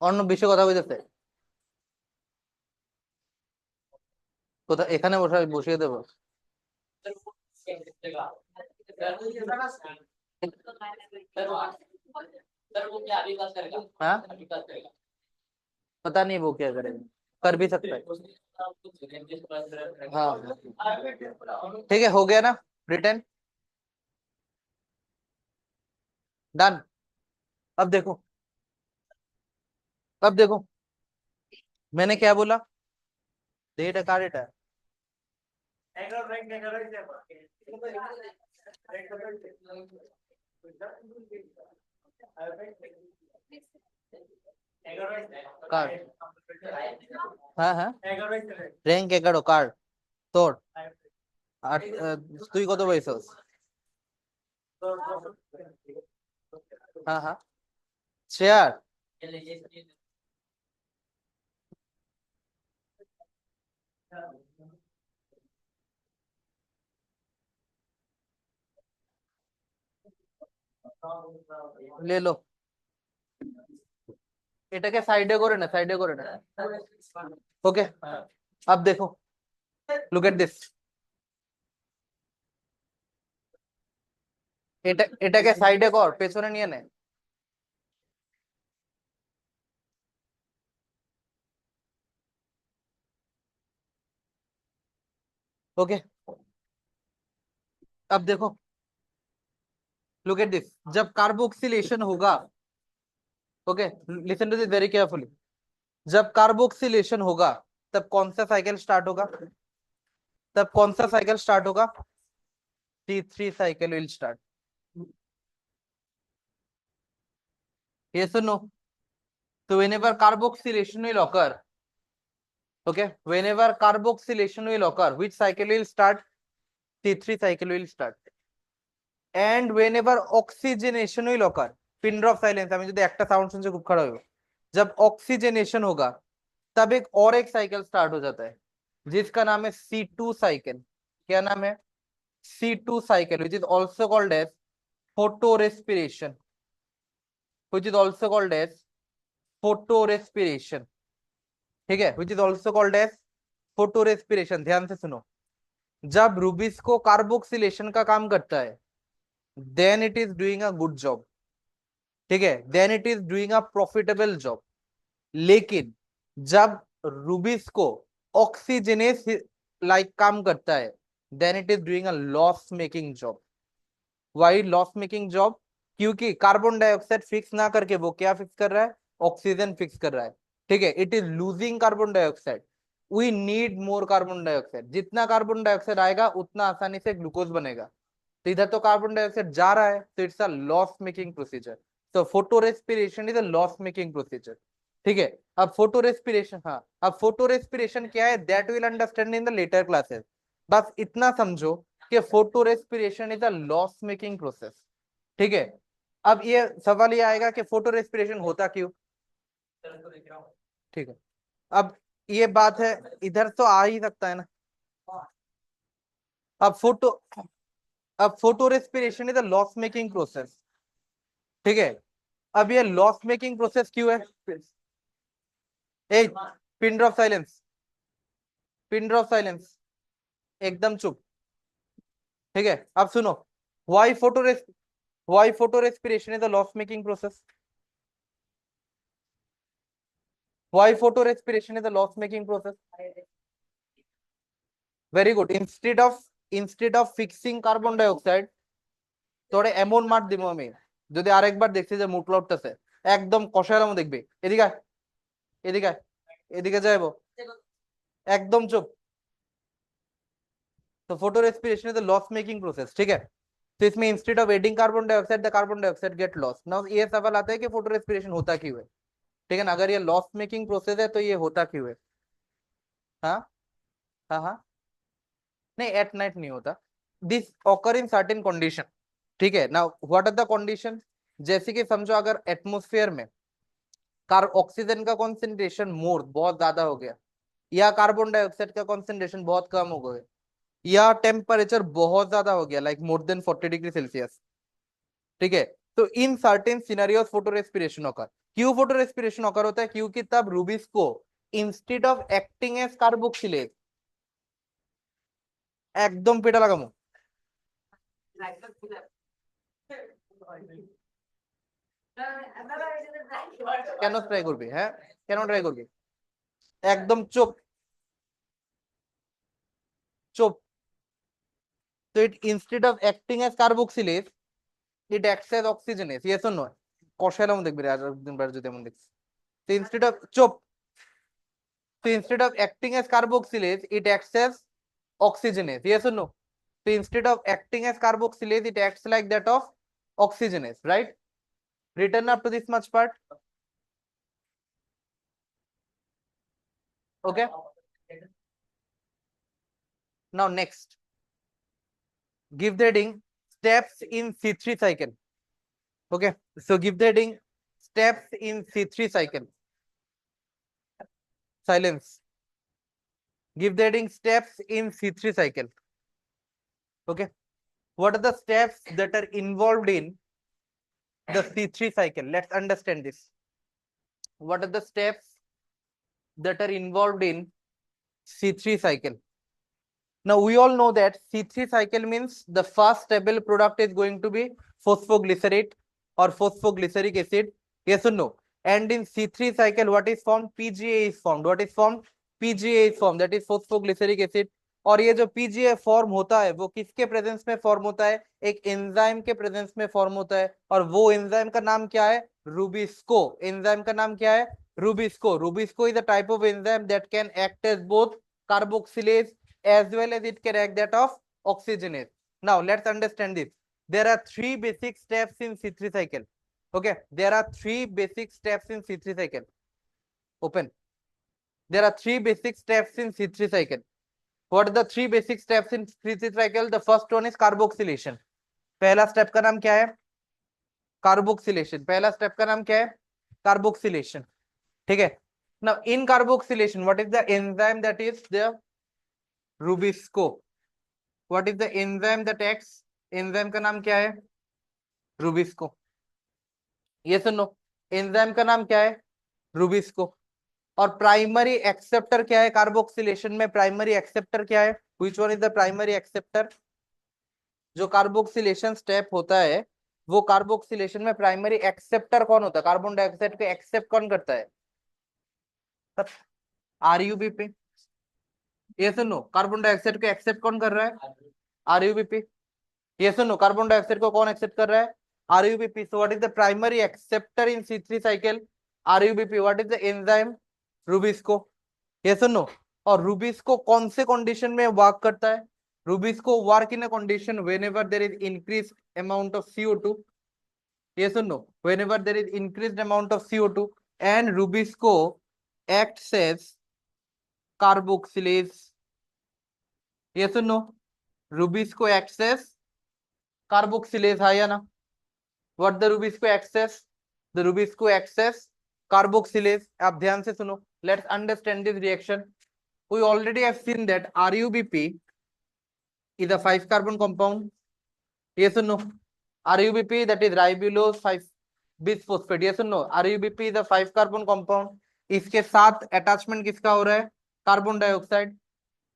অন্য বিষয়ে কথা বলতেছে, কোথায়? এখানে বসিয়ে দেবো। हाँ, पता नहीं वो क्या करेगा, कर भी सकता है। हाँ ठीक है, हो गया ना रिटर्न? डन। अब देखो, अब देखो मैंने क्या बोला, डेटा का डेटा কার? হ্যাঁ হ্যাঁ, র্যাঙ্ক 11 কার? তোর? আর তুই কত পাইছস? হ্যাঁ হ্যাঁ, চেয়ার ले लो, এটাকে সাইডে করে না, সাইডে করে না। ওকে, अब देखो, लुक एट दिस। এটাকে সাইডে কর, পেছনে নিয়ে নে। ओके, अब देखो, लुक एट दिस। जब कार्बोक्सिलेशन होगा, okay listen to this very carefully, जब कार्बोक्सिलेशन होगा तब कौन सा साइकिल स्टार्ट होगा? तब कौन सा साइकिल स्टार्ट होगा? C3 cycle will start. Yes और no? So whenever carboxylation will occur, okay, whenever carboxylation will occur, which cycle will start? C3 cycle will start. And whenever oxygenation will occur, pin drop silence, আমি যদি একটা সাউন্ড শুনছি খুব খারাপ হবে। जब ऑक्सीजनेशन होगा तब एक और एक साइकिल स्टार्ट हो जाता है जिसका नाम है C2 साइकिल। क्या नाम है? C2 cycle, which is also called as photorespiration, which is also called as photorespiration। ठीक है, which is also called as photorespiration। ध्यान से सुनो, जब रूबिस्को कार्बोक्सिलेशन का काम करता है, then it is doing a good job. ठीक है, then it is doing a profitable job. लेकिन जब रूबिस को ऑक्सीजनेस लाइक काम करता है, then it is doing a loss making job. Why loss making job? क्योंकि कार्बन डाइऑक्साइड फिक्स ना करके वो क्या फिक्स कर रहा है? ऑक्सीजन फिक्स कर रहा है। ठीक है, it is losing carbon dioxide. We need more carbon dioxide. जितना कार्बन डाइऑक्साइड आएगा उतना आसानी से ग्लूकोज बनेगा। तो इधर तो कार्बन डाइऑक्साइड जा रहा है, तो it's a loss making procedure. तो photo respiration is a loss making procedure. ठीक है, अब फोटो रेस्पिरेशन, हाँ, अब फोटो रेस्पिरेशन क्या है, that will understand in the later classes. बस इतना समझो कि photo respiration is a loss making process. ठीक है, अब ये सवाल ये आएगा कि फोटो रेस्पिरेशन होता क्यों? ठीक है, अब ये बात है, इधर तो आ ही सकता है ना। अब फोटो अब photo respiration is a loss making process. ठीक है, अब ये लॉस मेकिंग प्रोसेस क्यों है? ए, pin drop silence, pin drop silence, एकदम चुप। ठीक है, अब सुनो, why photo why photo respiration is a loss making process? Why photo respiration is a loss making process? Very good. Instead of fixing carbon dioxide তোরে এমন মার দিব আমি, যদি আরেকবার দেখছি যে মুড লড়তেছে, একদম কষায়লাম দেখবি। এদিকে আয়, এদিকে আয়, এদিকে যাইবো, একদম চুপ। तो photo respiration is a loss making process. ठीक है, तो इसमें instead of adding carbon dioxide the carbon dioxide get loss. Now ये सवाल आता है कि फोटो रेस्पिरेशन होता क्यों है? ठीक है ना, अगर ये लॉस मेकिंग प्रोसेस है तो ये होता क्यों है? हाँ, हाँ, हाँ, नहीं, एट नाइट नहीं होता। This occur in certain condition. ठीक है, now what are the condition? जैसे कि समझो अगर एटमोस्फेयर में कार ऑक्सीजन का कॉन्सेंट्रेशन मोर बहुत ज्यादा हो गया, या कार्बन डाइऑक्साइड का कॉन्सेंट्रेशन बहुत कम हो गया, या टेम्परेचर बहुत ज्यादा हो गया like more than 40 degree Celsius. ठीक है, तो in certain scenarios photo respiration occur. क्यों फोटो रेस्पिरेशन ऑकर होता है? क्योंकि तब RuBisCO instead of acting as carboxylase, একদম পেটা লাগামু, কেন ট্রাই করবি? হ্যাঁ, কেন ট্রাই করবি? একদম চুপ, চুপ। তো it instead of acting as carboxylase, it acts as oxygenase. Yes or no? কষাইলাম দেখবি রে, আর একদিন বার যদি এমন দেখছিস। তো ইনস্টেড অফ, চুপ, তো instead of acting as carboxylase it acts as oxygenase. Yes or no? So instead of acting as carboxylase, it acts like that of oxygenase, right? Written up to this much part. Okay. Now next, give the heading steps in C3 cycle. Okay. So give the heading steps in C3 cycle. Silence. Give the heading steps in C3 cycle. Okay. What are the steps that are involved in the C3 cycle? Let's understand this. What are the steps that are involved in C3 cycle? Now we all know that C3 cycle means the first stable product is going to be phosphoglycerate or phosphoglyceric acid. Yes or no? And in C3 cycle, what is formed? PGA is formed. What is formed? PGA is formed. That is phosphoglyceric acid. और ये जो PGA फॉर्म होता है वो किसके प्रेजेंस में फॉर्म होता है? एक एंजाइम के प्रेजेंस में फॉर्म होता है, और वो एंजाइम का नाम क्या है? रूबिस्को। एंजाइम का नाम क्या है? RuBisCO. RuBisCO is a type of enzyme that can act as both carboxylase as well as it can act that of oxygenase. Now let's understand this. There are three basic steps in C3 cycle. Okay, there are three basic steps in C3 cycle. Open. There are three basic steps in C3 cycle. What are the three basic steps in C3 cycle? The first one is carboxylation. पहला स्टेप का नाम क्या है? कार्बोक्सिलेशन। पहला स्टेप का नाम क्या है? कार्बोक्सिलेशन। ठीक है, now in carboxylation what is the enzyme that is there? Rubisco. What is the enzyme that acts? Enzyme का नाम क्या है? रूबिस्को। ये सुनो, एंजाइम का नाम क्या है? रूबिस्को। और प्राइमरी एक्सेप्टर क्या है कार्बोक्सिलेशन में? प्राइमरी एक्सेप्टर क्या है? Which one is the primary acceptor? जो कार्बोक्सिलेशन स्टेप होता है वो कार्बोक्सिलेशन में प्राइमरी एक्सेप्टर कौन होता है? कार्बन डाइऑक्साइड को एक्सेप्ट कौन करता है? आरयूबीपी। ये सुनो, कार्बन डाइऑक्साइड को एक्सेप्ट कौन कर रहा है? आरयूबीपी। ये सुनो, कार्बन डाइऑक्साइड को कौन एक्सेप्ट कर रहा है? RuBP. So what is the primary acceptor in C3 cycle? RuBP. What is the enzyme? Rubisco. ये सुनो, और रूबिस्को कौन से कंडीशन में वर्क करता है? RuBisCO work in a condition whenever there is increase amount of CO2। yes or no? Whenever there is increased amount of CO2, and Rubisco acts as carboxylase. yes or no? Rubisco acts as carboxylase, है या ना? What the Rubisco acts as? The Rubisco acts as carboxylase. आप ध्यान से सुनो. Let's understand this reaction. We already have seen that RUBP is a 5 carbon compound. yes or no? RUBP, that is ribulose 5 bisphosphate. yes or no? RUBP is a 5 carbon compound. इसके साथ अटैचमेंट किसका हो रहा है? कार्बन डाइऑक्साइड,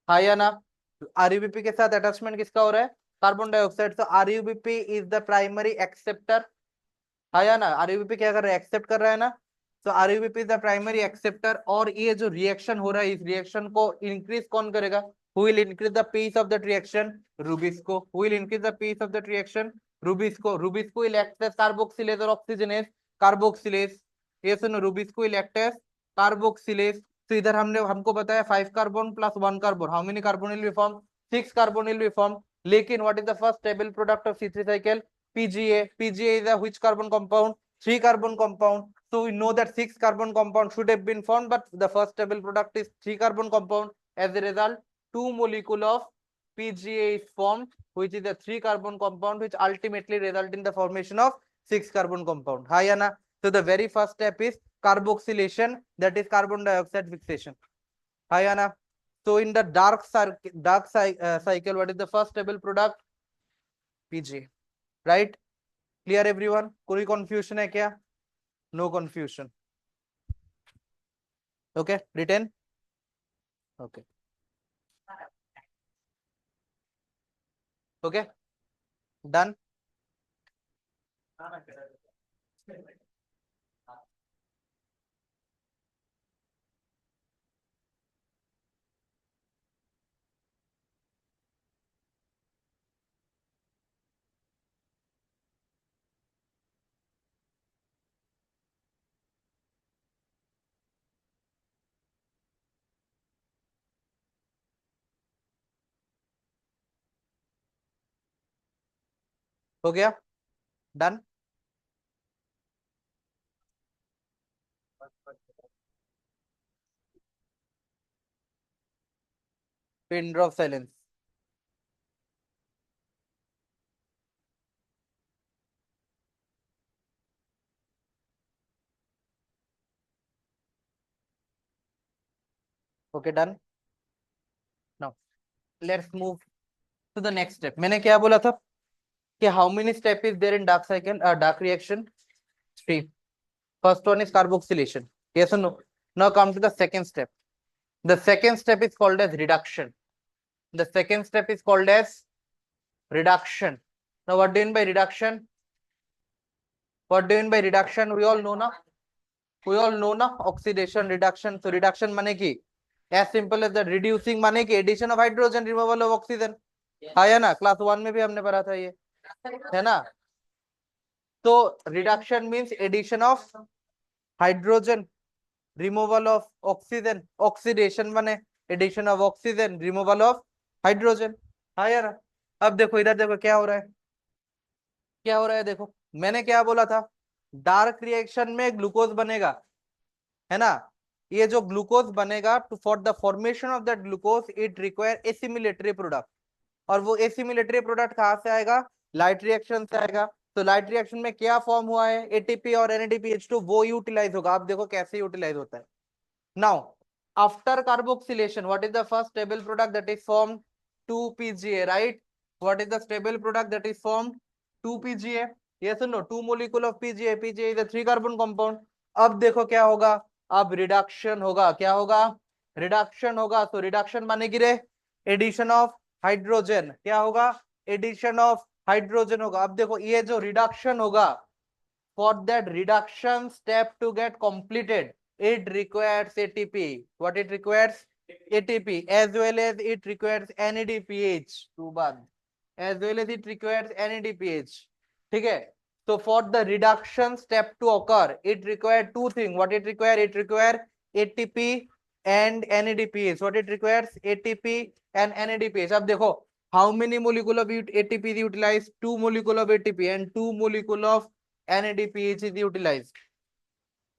हाँ या ना? RUBP के साथ अटैचमेंट किसका हो रहा है? Carbon dioxide. तो RUBP is the primary acceptor, हाँ या ना? RUBP क्या कर रहा है? एक्सेप्ट कर रहा है ना? तो RUBP is the primary acceptor. और ये जो रिएक्शन हो रहा है, इस रिएक्शन को इंक्रीज कौन करेगा? Who will increase the pace of that reaction? Rubisco. Who will increase the pace of that reaction? Rubisco. Rubisco will act as carboxylase or oxygenase? Carboxylase. yes or no? Rubisco will act as carboxylase. तो इधर हमको पता है 5 carbon plus 1 carbon, how many carbon will be form? 6 carbon will be form. लेकिन what is the first stable product of C3 cycle? PGA. PGA is a which carbon compound? 3 carbon compound. So we know that 6 carbon compound should have been formed, but the first stable product is 3 carbon compound. As a result, 2 molecule of PGA is formed, which is a 3 carbon compound, which ultimately result in the formation of 6 carbon compound. हाँ या ना? So the very first step is carboxylation, that is carbon dioxide fixation. हाँ या ना? So in the dark cycle, what is the first stable product? PGA. Right? Clear everyone? कोई confusion है क्या? No confusion. Okay, written? Okay. Okay, done. हो गया? Done? Pin drop silence. Okay, done. Now let's move to the next step. मैंने क्या बोला था कि how many step is there in dark cycle, dark reaction? 3. First one is carboxylation, yes or no? Now come to the second step. The second step is called as reduction. The second step is called as reduction. Now what do you mean by reduction? What do you mean by reduction? We all know na? We all know na? Oxidation, reduction. So reduction माने की as simple as that, reducing माने की addition of hydrogen, removal of oxygen. हाँ या ना? क्लास 1 में भी हमने पढ़ा था ये, है ना? तो reduction means addition of hydrogen, removal of oxygen. Oxidation माने addition of oxygen, removal of hydrogen. हाँ यार, अब देखो इधर, देखो क्या हो रहा है, क्या हो रहा है? देखो मैंने क्या बोला था, डार्क रिएक्शन में ग्लूकोज बनेगा, है ना? ये जो ग्लूकोज बनेगा, to for the formation of that glucose it require assimilatory product. और वो एसिमिलेटरी प्रोडक्ट कहाँ से आएगा? लाइट रिएक्शन से आएगा। तो लाइट रिएक्शन में क्या फॉर्म हुआ है? एटीपी और NADPH2, वो यूटिलाइज होगा। आप देखो कैसे यूटिलाइज होता है। Now after carboxylation, what is the first stable product that is form? 2PGA, right? What is the stable product that is form? 2PGA। Yes और no? 2 molecule of PGA. PGA is a 3 carbon compound. अब देखो क्या होगा, अब रिडक्शन होगा। क्या होगा? रिडक्शन होगा। तो रिडक्शन माने कि रे एडिशन ऑफ हाइड्रोजन। क्या होगा? एडिशन ऑफ हाइड्रोजन होगा। अब देखो ये जो रिडक्शन होगा, for that reduction step to get completed, it requires ATP. What it requires? ATP, as well as it requires NADPH. two bar, as well as it requires NADPH. ठीक है? So for the reduction step to occur, it requires two things. What it requires? It requires ATP and NADPH. What it requires? ATP and NADPH. अब देखो, how many molecule of ATP is utilized? 2 molecule of ATP and 2 molecule of NADPH is utilized.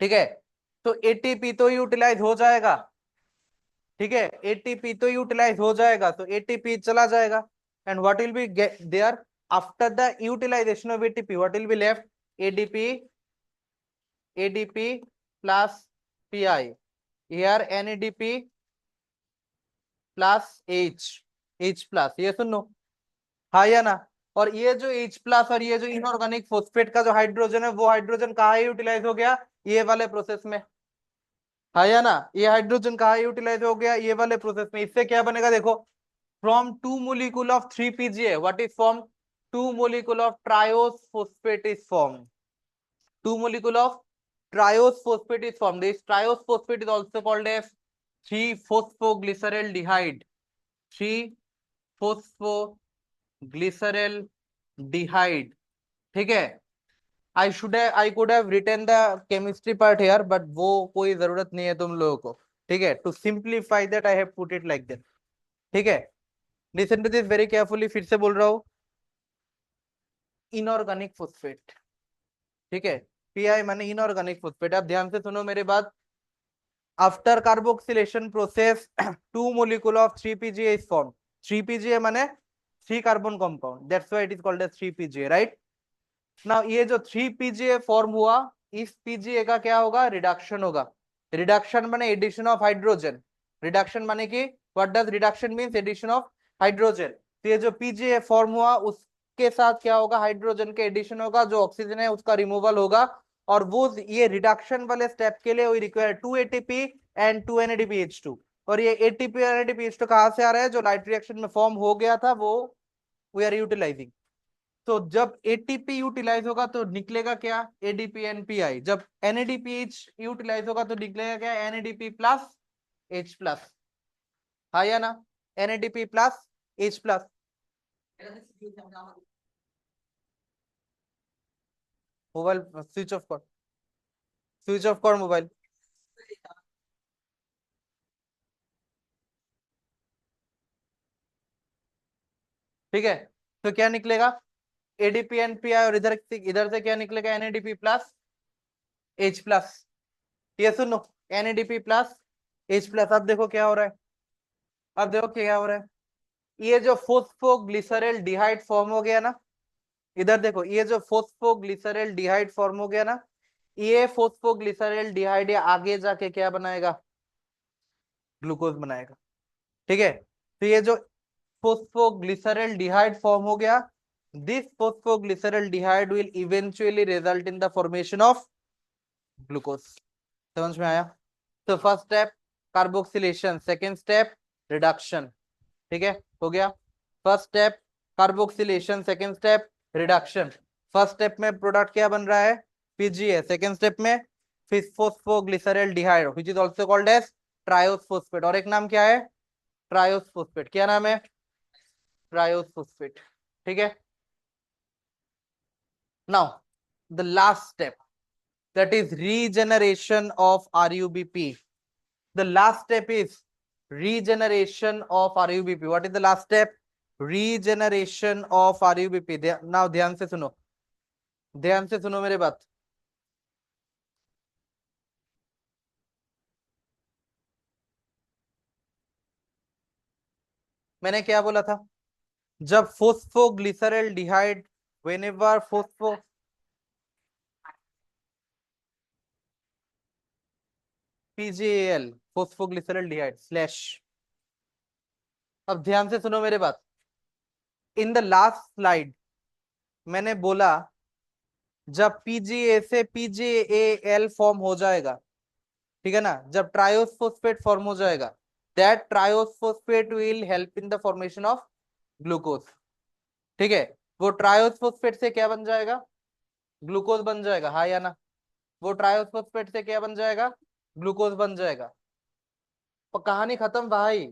ठीक है? तो ATP तो यूटिलाइज हो जाएगा, ठीक है? ATP तो यूटिलाइज हो जाएगा, तो ATP चला जाएगा, and what will be there after the utilization of ATP? What will be left? ADP plus PI. Here NADP plus H plus, ये सुन लो, हाँ या ना? और ये जो H प्लस और ये जो इनऑर्गेनिक फोस्फेट का जो हाइड्रोजन है, वो हाइड्रोजन कहाँ यूटिलाइज हो गया? ये वाले प्रोसेस में, हाँ या ना? ये हाइड्रोजन कहाँ यूटिलाइज हो गया? ये वाले प्रोसेस में। इससे क्या बनेगा देखो, from 2 molecule of 3 PGA what is formed? 2 molecule of triose phosphate is formed. 2 molecule of triose phosphate is formed. This triose phosphate is also called as 3-phosphoglyceraldehyde. 3-phosphoglyceraldehyde. ठीक है? I could have written the chemistry part here, but वो कोई जरूरत नहीं है तुम लोगों को, ठीक है? To simplify that I have put it like that. ठीक है? Listen to this very carefully. फिर से बोल रहा हूँ, इनऑर्गेनिक फोस्फेट, ठीक है? पीआई माने इनऑर्गेनिक फोस्फेट। आप ध्यान से सुनो मेरी बात। After carboxylation process 2 molecule of 3 PGA is formed. 3 PGA माने 3 carbon compound, that's why it is called as 3 PGA, right? Now ये जो 3 PGA फॉर्म हुआ, इस पीजीए का क्या होगा? रिडक्शन होगा। रिडक्शन माने एडिशन ऑफ हाइड्रोजन। रिडक्शन माने कि what does reduction means? Addition of hydrogen. तो ये जो पीजीए फॉर्म हुआ, उसके साथ क्या होगा? हाइड्रोजन के एडिशन होगा, जो ऑक्सीजन है उसका रिमूवल होगा, और वो ये रिडक्शन वाले स्टेप के लिए we require 2 ATP and 2 NADPH2। और ये ATP और NADPH2 कहां से आ रहा है? जो लाइट रिएक्शन में फॉर्म हो गया था, वो वी आर यूटिलाइजिंग। तो जब एटीपी यूटिलाइज होगा तो निकलेगा क्या? ADP and pi. जब एनएडीपीएच यूटिलाइज होगा तो निकलेगा क्या? एनएडीपी प्लस एच प्लस, हाँ या ना? NADP plus H plus. Mobile switch off कर, स्विच ऑफ कर मोबाइल। ठीक है? तो क्या निकलेगा? एडीपी एंड पीआई, और इधर से क्या निकलेगा? NADP plus H plus. ये सुनो, एनएडीपी प्लस एच प्लस। अब देखो क्या हो रहा है, अब देखो क्या हो रहा है। ये जो फोस्फोग्लिसरल फॉर्म हो गया ना, इधर देखो, ये जो फोस्फोग्लिसरल फॉर्म हो गया ना, ये फोस्फोग्लिसरल ये आगे जाके क्या बनाएगा? ग्लूकोज बनाएगा। ठीक है? तो ये जो फोस्फोग्लिसरल फॉर्म हो गया, this phosphoglycerol will eventually result in the formation of glucose. समझ में आया? तो first step carboxylation, second step reduction. ठीक है? हो गया। First step carboxylation, second step reduction. First step में प्रोडक्ट क्या बन रहा है? पीजीए। सेकेंड स्टेप में phosphoglycerol which is also called as triose phosphate. और एक नाम क्या है? Triose phosphate. क्या नाम है? Triose phosphate. ठीक है? Now the last step, that is regeneration of RUBP. The last step is regeneration of RUBP. What is the last step? Regeneration of RUBP. Now ध्यान से सुनो, ध्यान से सुनो मेरे बात। मैंने क्या बोला था? जब फोस्फोग्लिसरल whenever PGAL फोस्फोग्लिसरल स्लैश। अब ध्यान से सुनो मेरे बात। इन द लास्ट स्लाइड मैंने बोला, जब पीजीए से पीजीएएल फॉर्म हो जाएगा, ठीक है ना, जब ट्रायोस फोस्फेट फॉर्म हो जाएगा, that triose phosphate will help in the formation of glucose. ठीक है? वो ट्रायोसफॉस्फेट से क्या बन जाएगा? ग्लूकोज बन जाएगा, हाँ या ना? वो ट्रायोसफॉस्फेट से क्या बन जाएगा? ग्लूकोज बन जाएगा। तो कहानी खत्म भाई,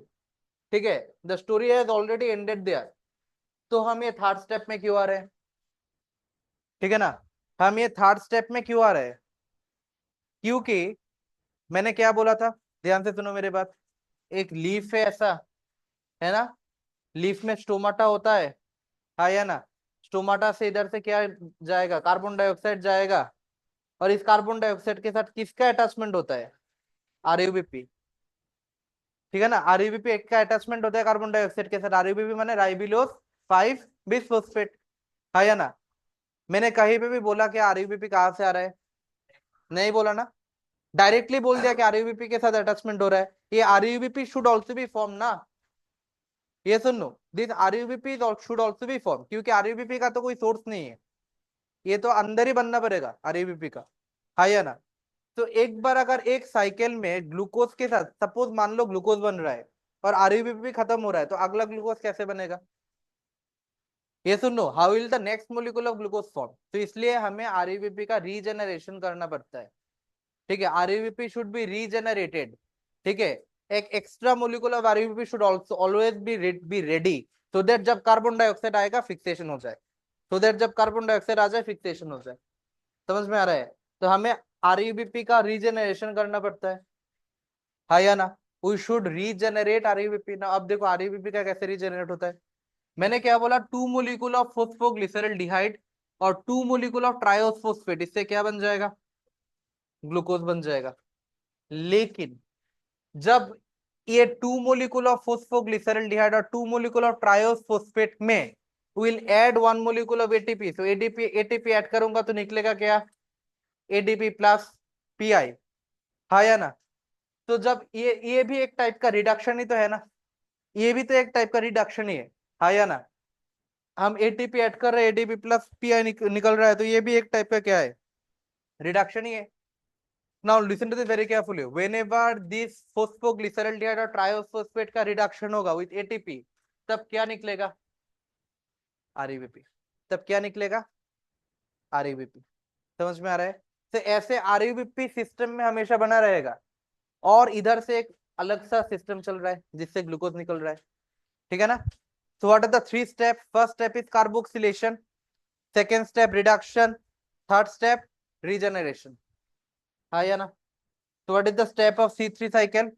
ठीक है, the story has already ended there. तो हम ये थर्ड स्टेप में क्यों आ रहे हैं? ठीक है ना, हम ये थर्ड स्टेप में क्यों आ रहे हैं? क्योंकि मैंने क्या बोला था, ध्यान से सुनो मेरी बात। एक लीफ है ऐसा, है ना, लीफ में स्टोमाटा होता है, हाँ या ना? स्टोमाटा से इधर से क्या जाएगा? कार्बन डाइऑक्साइड जाएगा, और इस कार्बन डाइऑक्साइड के साथ किसका अटैचमेंट होता है? आरयूबीपी। ठीक है ना, आरयूबीपी एक का अटैचमेंट होता है कार्बन डाइऑक्साइड के साथ। आरयूबीपी माने राइबिलोस 5 बिसफॉस्फेट, हाँ या ना? मैंने कहीं पे भी बोला कि आरयूबीपी कहाँ से आ रहा है? नहीं बोला ना, डायरेक्टली बोल दिया कि आरयूबीपी के साथ अटैचमेंट हो रहा है। ये RUBP should also be form ना, ये सुन लो, this RUBP should also be form, क्योंकि आरयूबीपी का तो कोई सोर्स नहीं है, ये तो अंदर ही बनना पड़ेगा आरयूबीपी का, हाँ या ना? तो एक बार अगर एक साइकिल में ग्लूकोज के साथ सपोज मान लो ग्लूकोज बन रहा है और आरयूबीपी खत्म हो रहा है, तो अगला ग्लूकोज कैसे बनेगा? ये सुनो, how will the next molecule of glucose form? तो इसलिए हमें आरयूबीपी का रीजेनरेशन करना पड़ता है, ठीक है, आरयूबीपी शुड बी रीजेनरेटेड, ठीक है। एक extra molecule of RuBP should also always be ready, so that जब कार्बन डाइऑक्साइड आएगा फिक्सेशन हो जाए, सो दैट जब कार्बन डाइऑक्साइड आ जाए फिक्सेशन हो जाए। समझ में आ रहा है? तो हमें आरयूबीपी का रीजेनरेशन करना पड़ता है, हाँ या ना? वी शुड रीजेनरेट आरयूबीपी ना। अब देखो आरयूबीपी का कैसे रीजेनरेट होता है। मैंने क्या बोला? 2 मोलिक्यूल ऑफ फॉस्फोग्लिसरल्डिहाइड और 2 मोलिक्यूल ऑफ ट्रायोसफॉस्फेट, इससे क्या बन जाएगा? ग्लूकोज बन जाएगा। लेकिन जब ये 2 मोलिक्यूल ऑफ फॉस्फोग्लिसरल्डिहाइड और 2 मोलिक्यूल ऑफ ट्रायोसफॉस्फेट में will add 1 molecule of ATP, तो एटीपी एटीपी ऐड करूंगा तो निकलेगा क्या? एडीपी प्लस पीआई, हाँ या ना? तो जब ये भी एक टाइप का रिडक्शन ही तो है ना, ये भी तो एक टाइप का रिडक्शन ही है, हाँ या ना? हम एटीपी ऐड कर रहे हैं, एटीपी प्लस पीआई निकल रहा है, तो ये भी एक टाइप का क्या है? रिडक्शन ही है। Now listen to this very carefully, whenever this phosphoglyceraldehyde और ट्रायोसफॉस्फेट का रिडक्शन होगा विद एटीपी, तब क्या निकलेगा? आरईबीपी। तब क्या निकलेगा? आरईबीपी। समझ में आ रहा है? तो ऐसे आरईबीपी सिस्टम में हमेशा बना रहेगा, और इधर से एक अलग सा सिस्टम चल रहा है जिससे ग्लूकोज निकल रहा है, ठीक है ना? So what are the 3 steps? First step is carboxylation, second step reduction, third step regeneration, हाँ या ना? So what is the step of C3 cycle?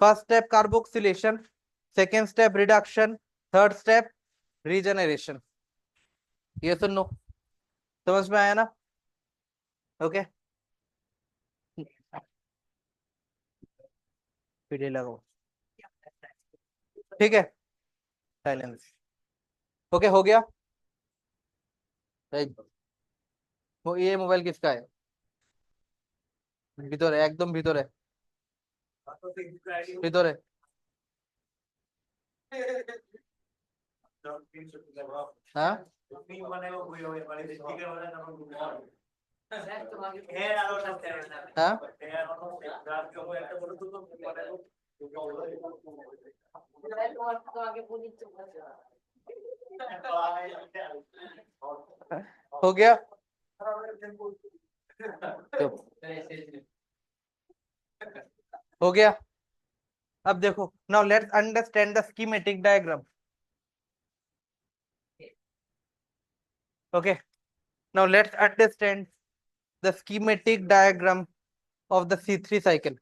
First step carboxylation, second step reduction, third step regeneration. ये सुन लो, समझ में आया ना? ओके, पीढ़ी लगाओ, ठीक है, साइलेंस। ओके, हो गया? राइट। वो ये मोबाइल किसका है? ভিতরে, একদম ভিতরে, ভিতরে। হ্যাঁ, হ্যাঁ, हो गया? चुप। हो गया? अब देखो, now let's understand the schematic diagram. Okay, now let's understand the schematic diagram of the C3 cycle.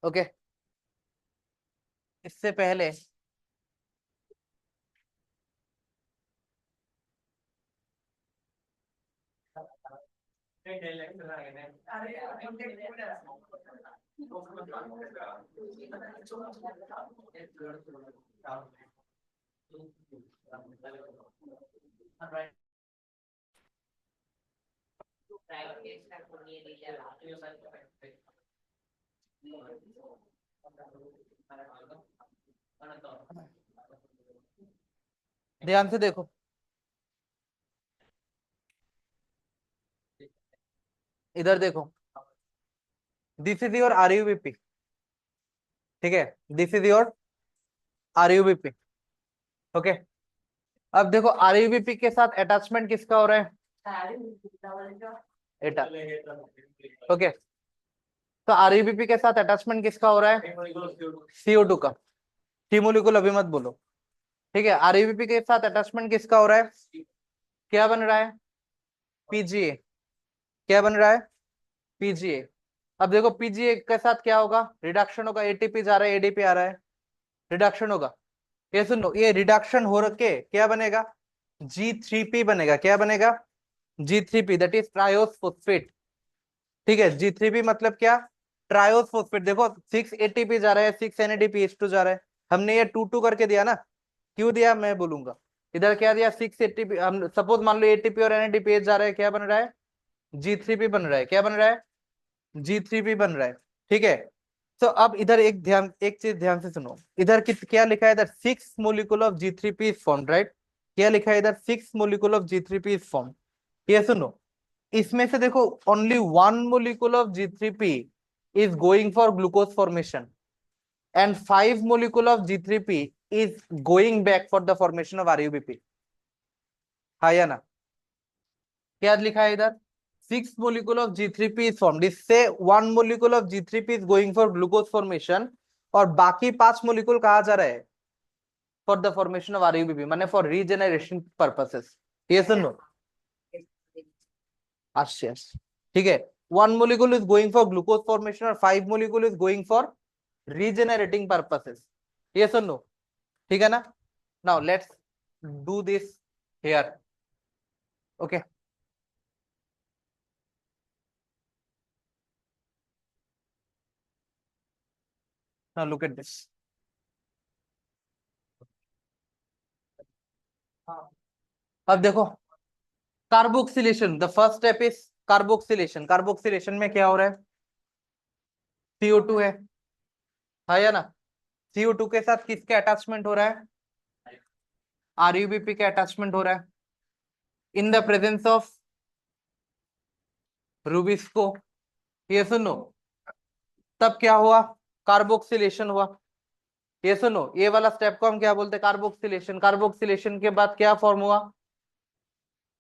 Okay, इससे पहले ध्यान से देखो, इधर देखो, दिस इज योर आरयूबीपी, ठीक है, this is your RuBP, okay. अब देखो आरयूबीपी के साथ अटैचमेंट किसका हो रहा है? एटा। ओके, तो आरयूबीपी के साथ अटैचमेंट किसका हो रहा है? CO2 का। टी मोलिकुल अभी मत बोलो, ठीक है। आरयूबीपी के साथ अटैचमेंट किसका हो रहा है? क्या बन रहा है? पीजीए। क्या बन रहा है? पीजीए। अब देखो पीजीए के साथ क्या होगा? रिडक्शन होगा, एटीपी जा रहा है, एडीपी आ रहा है, रिडक्शन होगा। ये सुनो, ये रिडक्शन हो रखे क्या बनेगा? G3P बनेगा। क्या बनेगा? G3P, that is triose phosphate. ठीक है, G3P मतलब क्या? Triose phosphate. देखो 6 ATP जा रहा है, 6 NADPH2 जा रहा है, हमने ये 2 2 करके दिया ना। क्यों दिया मैं बोलूंगा। इधर क्या दिया? 6 ATP, हम सपोज मान लो ATP और NADPH जा रहा है, क्या बन रहा है? G3P बन रहा है। क्या बन रहा है? G3P बन रहा है। ठीक है, तो अब इधर एक चीज ध्यान से सुनो। इधर क्या लिखा है? इधर 6 molecule of G3P is formed, right? क्या लिखा है इधर? 6 molecule of G3P is formed. ये सुनो, इसमें से देखो only 1 molecule of G3P is going for glucose formation and 5 molecule of G3P is going back for the formation of RUBP। हाँ या ना? क्या लिखा है इधर? 6 molecule of G3P is formed, इससे 1 molecule of G3P is going for glucose formation, और बाकी 5 मोलिकुल कहा जा रहा है? For the formation of RUBP, माने फॉर रीजेनरेशन पर्पसेस। ये सुन लो, यस, ठीक है। 1 molecule is going for glucose formation और 5 molecule is going for रीजेनरेटिंग purposes. ये सुन लो, ठीक है ना? Now let's do this here. Okay, now look at this. अब देखो carboxylation, the first step is carboxylation. Carboxylation में क्या हो रहा है? CO2 है, हाँ या ना? CO2 के साथ किसके अटैचमेंट हो रहा है? RUBP के अटैचमेंट हो रहा है in the presence of rubisco. ये सुनो, तब क्या हुआ? कार्बोक्सिलेशन हुआ। ये सुनो, ये वाला स्टेप को हम क्या बोलते हैं? कार्बोक्सिलेशन। कार्बोक्सिलेशन के बाद क्या फॉर्म हुआ?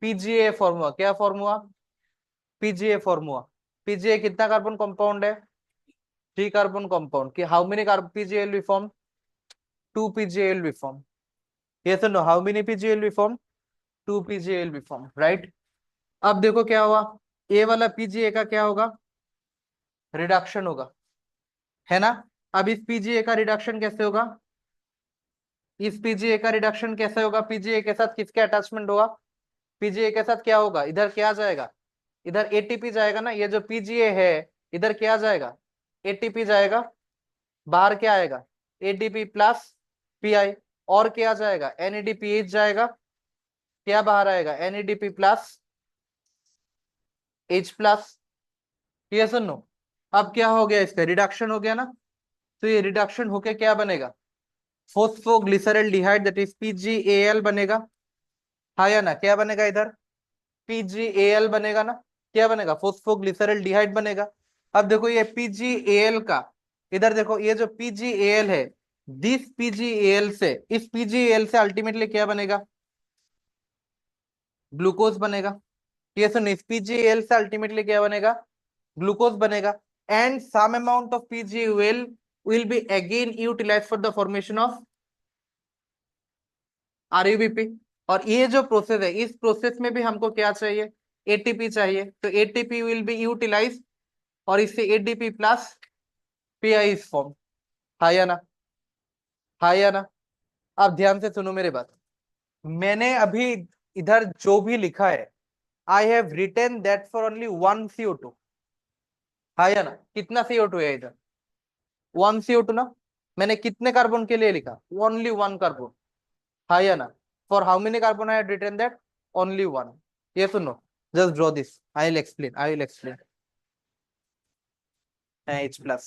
पीजीए फॉर्म हुआ। क्या फॉर्म हुआ? पीजीए फॉर्म हुआ। पीजीए कितना कार्बन कंपाउंड है? 3 कार्बन कंपाउंड। कि how many carbon PGAL we form? 2 PGAL we form. ये सुनो, how many PGAL we form? 2 PGAL we form, right? अब देखो क्या हुआ, ए वाला पीजीए का क्या होगा? रिडक्शन होगा, है ना? अब इस पीजीए का रिडक्शन कैसे होगा? इस पीजीए का रिडक्शन कैसे होगा? पीजीए के साथ किसके अटैचमेंट होगा? पीजीए के साथ क्या होगा? इधर क्या जाएगा? इधर एटीपी जाएगा ना। ये जो पीजीए है, इधर क्या जाएगा? एटीपी जाएगा। बाहर क्या आएगा? ATP plus pi. और क्या जाएगा? एनएडीपीएच जाएगा। क्या बाहर आएगा? NADP plus H plus. ये सुनो, अब क्या हो गया? इसका रिडक्शन हो गया ना। तो ये रिडक्शन होके क्या बनेगा? फोस्फोग्लिसरल्डिहाइड, दैट इज PgAl बनेगा। हाँ या ना? क्या बनेगा इधर? PgAl बनेगा ना। क्या बनेगा? फोस्फोग्लिसरल्डिहाइड बनेगा। अब देखो ये PgAl का, इधर देखो ये जो PgAl है, दिस PgAl से, इस PgAl से अल्टीमेटली क्या बनेगा? ग्लूकोज बनेगा। ये सुन, इस PgAl से अल्टीमेटली क्या बनेगा? ग्लूकोज बनेगा। And some amount of PgAl will be again utilized for the formation of RUBP। और ये जो प्रोसेस है, इस प्रोसेस में भी हमको क्या चाहिए? एटीपी चाहिए। तो एटीपी विल बी यूटिलाइज, और इससे ADP plus pi is form. हाँ या ना? हाँ या ना? अब ध्यान से सुनो मेरे बात। मैंने अभी इधर जो भी लिखा है, I have written that for only 1 CO2। हाँ या ना? कितना CO2 है इधर? 1 CO2 ना। मैंने कितने कार्बन के लिए लिखा? Only 1 carbon. हाँ या ना? For how many carbon I have written that? Only 1। ये सुनो, just draw this, I will explain. H plus.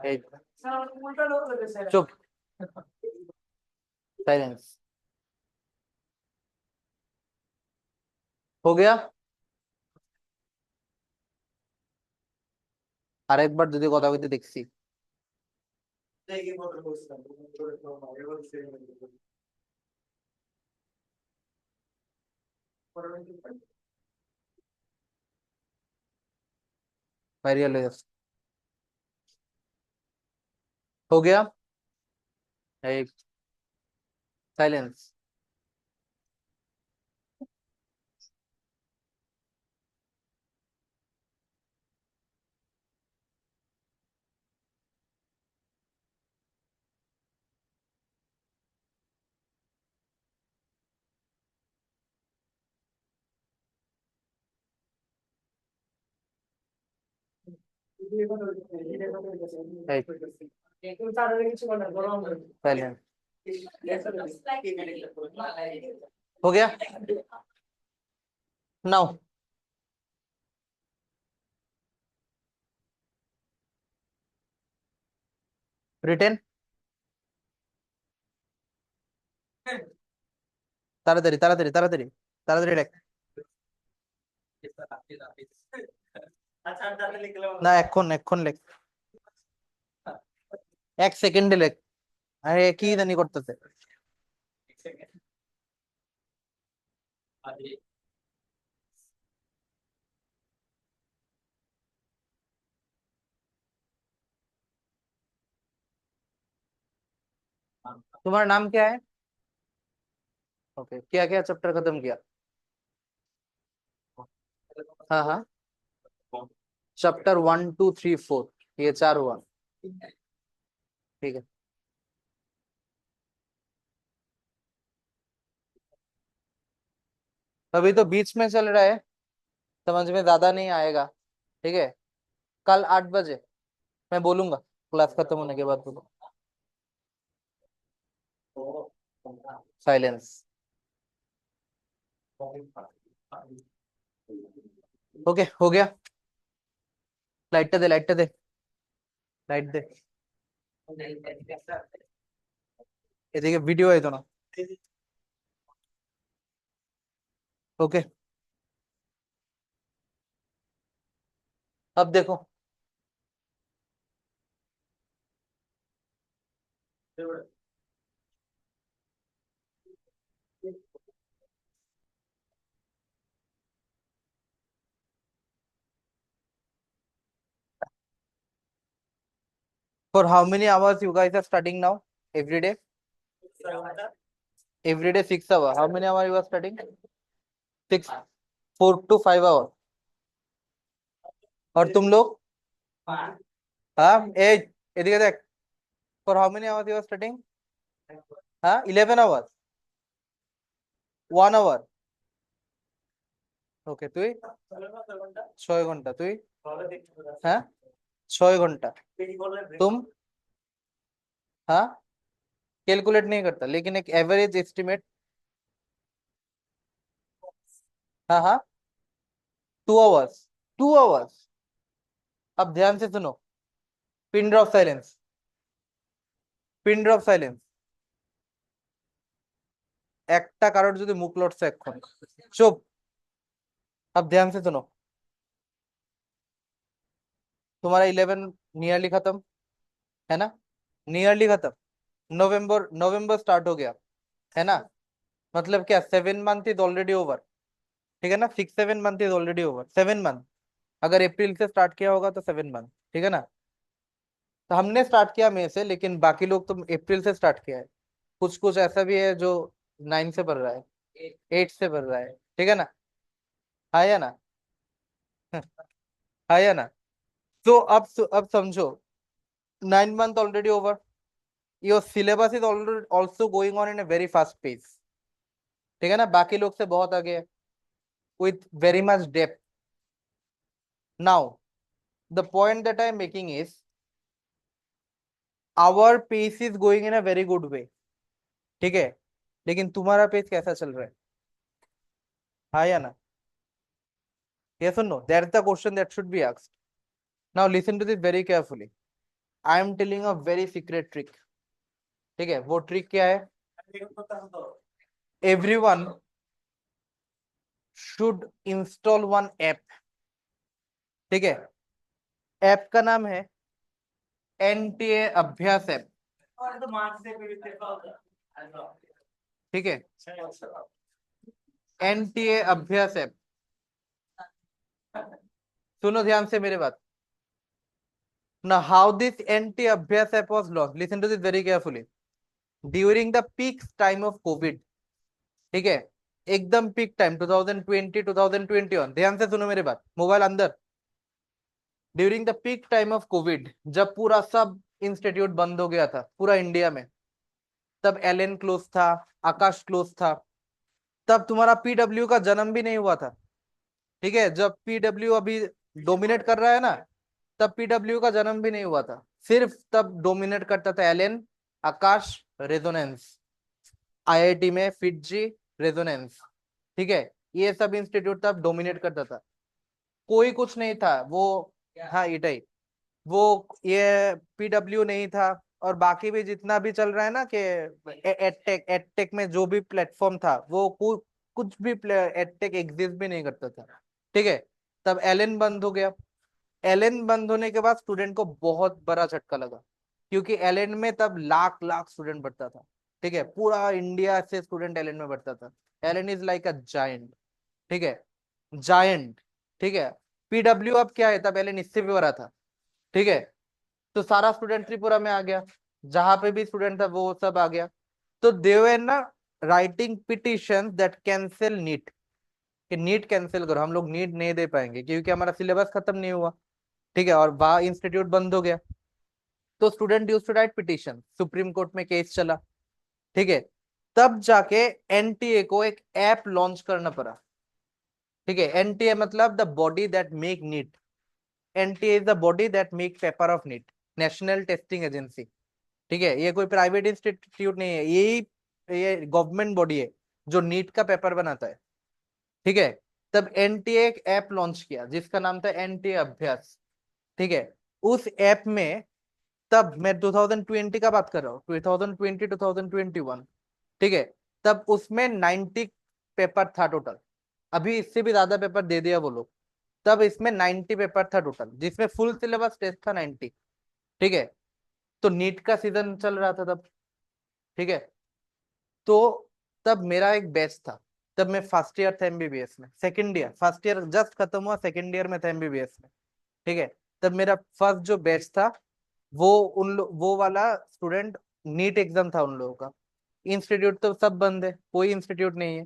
ए, चुप, साइलेंस। हो गया। আরেকবার যদি কথা বলতে দেখছি। वायरल हो जाচ্ছে। हो गया। एक साइलेंस। साइलेंस। हो गया। Now written. তাড়াতাড়ি তাড়াতাড়ি তাড়াতাড়ি তাড়াতাড়ি লেখ। না, এক্ষণ এক্ষণ লেখ, 1 সেকেন্ডে লেখ। আরে কি জানি করতেছে। तुम्हारा नाम क्या है? ओके, क्या क्या चैप्टर खत्म किया? हाँ हाँ, चैप्टर 1 2 3 4, ये 4 हुआ। ठीक है। अभी तो बीच में चल रहा है, समझ में ज्यादा नहीं आएगा। ठीक है, कल 8 बजे मैं बोलूंगा, क्लास खत्म होने के बाद बोलो। साइलेंस। ओके, हो गया। लाइट दे, लाइट दे, लाइट दे। এদিকে ভিডিও হইতো না। ओके, अब देखो। For how many hours you guys are studying now? Every day? Every day 6 hours. How many hours you are studying? 6, 4 to 5 hours. और तुम लोग? हाँ, एज, এদিকে দেখ। For how many hours you are studying? हाँ, 11 hours, 1 hour. ওকে, তুই 6 ঘন্টা, তুই? হ্যাঁ, 6 ঘন্টা। तुम? हाँ, कैलकुलेट नहीं करता, लेकिन एक एवरेज एस्टिमेट। हाँ हाँ, 2 hours, 2 hours। अब ध्यान से सुनो, pin drop silence, pin drop silence. একটা কারোর যদি মুখ লড়ছে এখন, চুপ। अब ध्यान से सुनो, तुम्हारा 11 नियरली खत्म है ना? नियरली खत्म। नवंबर नवंबर स्टार्ट हो गया, है ना? मतलब क्या, 7 मंथ इज ऑलरेडी ओवर। ठीक है ना, 6 7 month is already over, 7 month. अगर अप्रैल से स्टार्ट किया होगा तो 7 मंथ। ठीक है ना? तो हमने स्टार्ट किया मई से, लेकिन बाकी लोग तो अप्रैल से स्टार्ट किया है। कुछ कुछ ऐसा भी है जो 9 से पढ़ रहा है, 8 से पढ़ रहा है। ठीक है ना? हाँ या ना? हाँ या ना? तो अब समझो, 9 month already over. Your syllabus is also going on in a very fast pace, ठीक है ना, बाकी लोग से बहुत आगे है, with very much depth. Now the point that I am making is our pace is going in a very good way, ठीक है, लेकिन तुम्हारा पेस कैसा चल रहा है, हाँ या ना? Yes or no? That's the question that should be asked. Now listen to this very carefully. I am telling a very secret trick. ठीक है, वो ट्रिक क्या है? Everyone should install one app. ठीक है, ऐप का नाम है एनटीए अभ्यास ऐप. ठीक है, एनटीए अभ्यास ऐप. सुनो ध्यान से मेरे बात. Now how this NT Abhyas app was launched? Listen to this very carefully. During the peak time of COVID. ठीक है, एकदम पीक टाइम 2020 2021. ध्यान से सुनो मेरी बात, मोबाइल अंदर. During the peak time of Covid, जब पूरा सब इंस्टीट्यूट बंद हो गया था पूरा इंडिया में, तब एलएन क्लोज था, आकाश क्लोज था, तब तुम्हारा पीडब्ल्यू का जन्म भी नहीं हुआ था. ठीक है, जब पीडब्ल्यू अभी डोमिनेट कर रहा है ना, तब पीडब्ल्यू का जन्म भी नहीं हुआ था. सिर्फ तब डोमिनेट करता था एलएन, आकाश, रेजोनेंस, आईआईटी में फिटजी, रेजोनेंस. ठीक है, ये सब इंस्टीट्यूट तब डोमिनेट करता था, कोई कुछ नहीं था वो. हाँ इटाई, वो ये पीडब्ल्यू नहीं था. और बाकी भी जितना भी चल रहा है ना कि एडटेक में जो भी प्लेटफॉर्म था, वो कुछ भी एडटेक एग्जिस्ट भी नहीं करता था. ठीक है, तब एलएन बंद हो गया. एलएन बंद होने के बाद स्टूडेंट को बहुत बड़ा झटका लगा, क्योंकि एलएन में तब लाख लाख स्टूडेंट बढ़ता था. ठीक है, पूरा इंडिया से स्टूडेंट एलएन में बढ़ता था. LN is like a giant. ठीक है, जायंट. ठीक है, पीडब्ल्यू अब क्या है, तब एलएन इससे भी बड़ा था. ठीक है, तो सारा स्टूडेंट त्रिपुरा में आ गया, जहां पे भी स्टूडेंट था वो सब आ गया. तो दे वर ना writing petition that cancel NEET, कि नीट कैंसिल करो, हम लोग नीट नहीं दे पाएंगे क्योंकि हमारा सिलेबस खत्म नहीं हुआ. ठीक है, और वहां इंस्टीट्यूट बंद हो गया. तो student used to write petition, supreme court में केस चला. ठीक है, तब जाके एनटीए को एक ऐप लॉन्च करना पड़ा. ठीक है, एनटीए मतलब the body that make NEET. NTA is the body that make paper of NEET, national testing agency. ठीक है, ये कोई प्राइवेट इंस्टीट्यूट नहीं है, ये गवर्नमेंट बॉडी है जो नीट का पेपर बनाता है. ठीक है, तब एनटीए एक ऐप लॉन्च किया जिसका नाम था एनटीए अभ्यास. ठीक है, उस ऐप में, तब मैं 2020 का बात कर रहा हूँ, 2020 2021. ठीक है, तब उसमें 90 पेपर था टोटल. अभी इससे भी ज्यादा पेपर दे दिया वो लोग. तब इसमें 90 पेपर था टोटल, जिसमें फुल सिलेबस टेस्ट था 90. ठीक है, तो नीट का सीजन चल रहा था तब. ठीक है, तो तब मेरा एक बैच था. तब मैं फर्स्ट ईयर था एमबीबीएस में, second year, first year just खत्म हुआ, सेकंड ईयर में था एमबीबीएस में. ठीक है, तब मेरा फर्स्ट जो बैच था, वो वो वाला स्टूडेंट, नीट एग्जाम था उन लोगों का. इंस्टीट्यूट तो सब बंद है, कोई इंस्टीट्यूट नहीं है.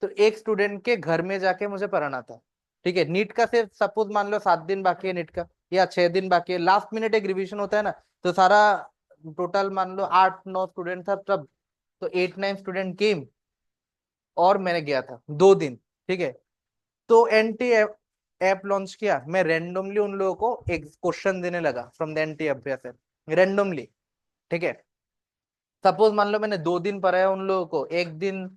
तो एक स्टूडेंट के घर में जाके मुझे पढ़ाना था. ठीक है, नीट का सिर्फ सपोज मान लो 7 दिन बाकी है नीट का, या 6 दिन बाकी है, लास्ट मिनट एक रिवीजन होता है ना. तो सारा टोटल मान लो 8-9 स्टूडेंट था तब. तो 8-9 स्टूडेंट केम, और मैंने गया था 2 दिन. ठीक है, तो एनटी ऐप लॉन्च किया, मैं रेंडमली उन लोगों को एक क्वेश्चन देने लगा फ्रॉम द एनटी अभ्यास ऐप, रेंडमली. ठीक है, सपोज मान लो मैंने 2 दिन पढ़ाया उन लोगों को, एक दिन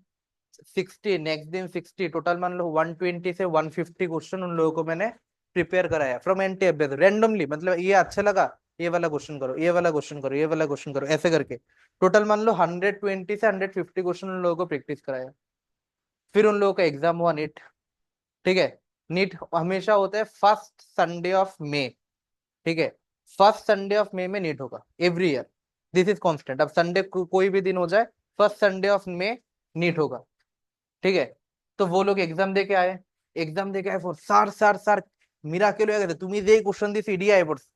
60, नेक्स्ट दिन 60, टोटल मान लो 120 से 150 क्वेश्चन उन लोगों को मैंने प्रिपेयर कराया फ्रॉम एनटी अभ्यास रेंडमली. मतलब ये अच्छा लगा, ये वाला क्वेश्चन करो, ये वाला क्वेश्चन करो, ये वाला क्वेश्चन करो, ऐसे करके टोटल मान लो 120 से 150 क्वेश्चन उन लोगों को प्रैक्टिस कराया. फिर उन लोगों का एग्जाम हुआ नीट. ठीक है, नीट हमेशा होता है फर्स्ट संडे ऑफ मे. ठीक है, फर्स्ट संडे ऑफ मे में नीट होगा every year. This is constant. अब संडे कोई भी दिन हो जाए, first Sunday of May NEET होगा. ठीक है, तो वो लोग एग्जाम दे के आए. एग्जाम दे के आए, सर मिराकल हो गया, तुम्ही जे क्वेश्चन दी सीडी आए बस.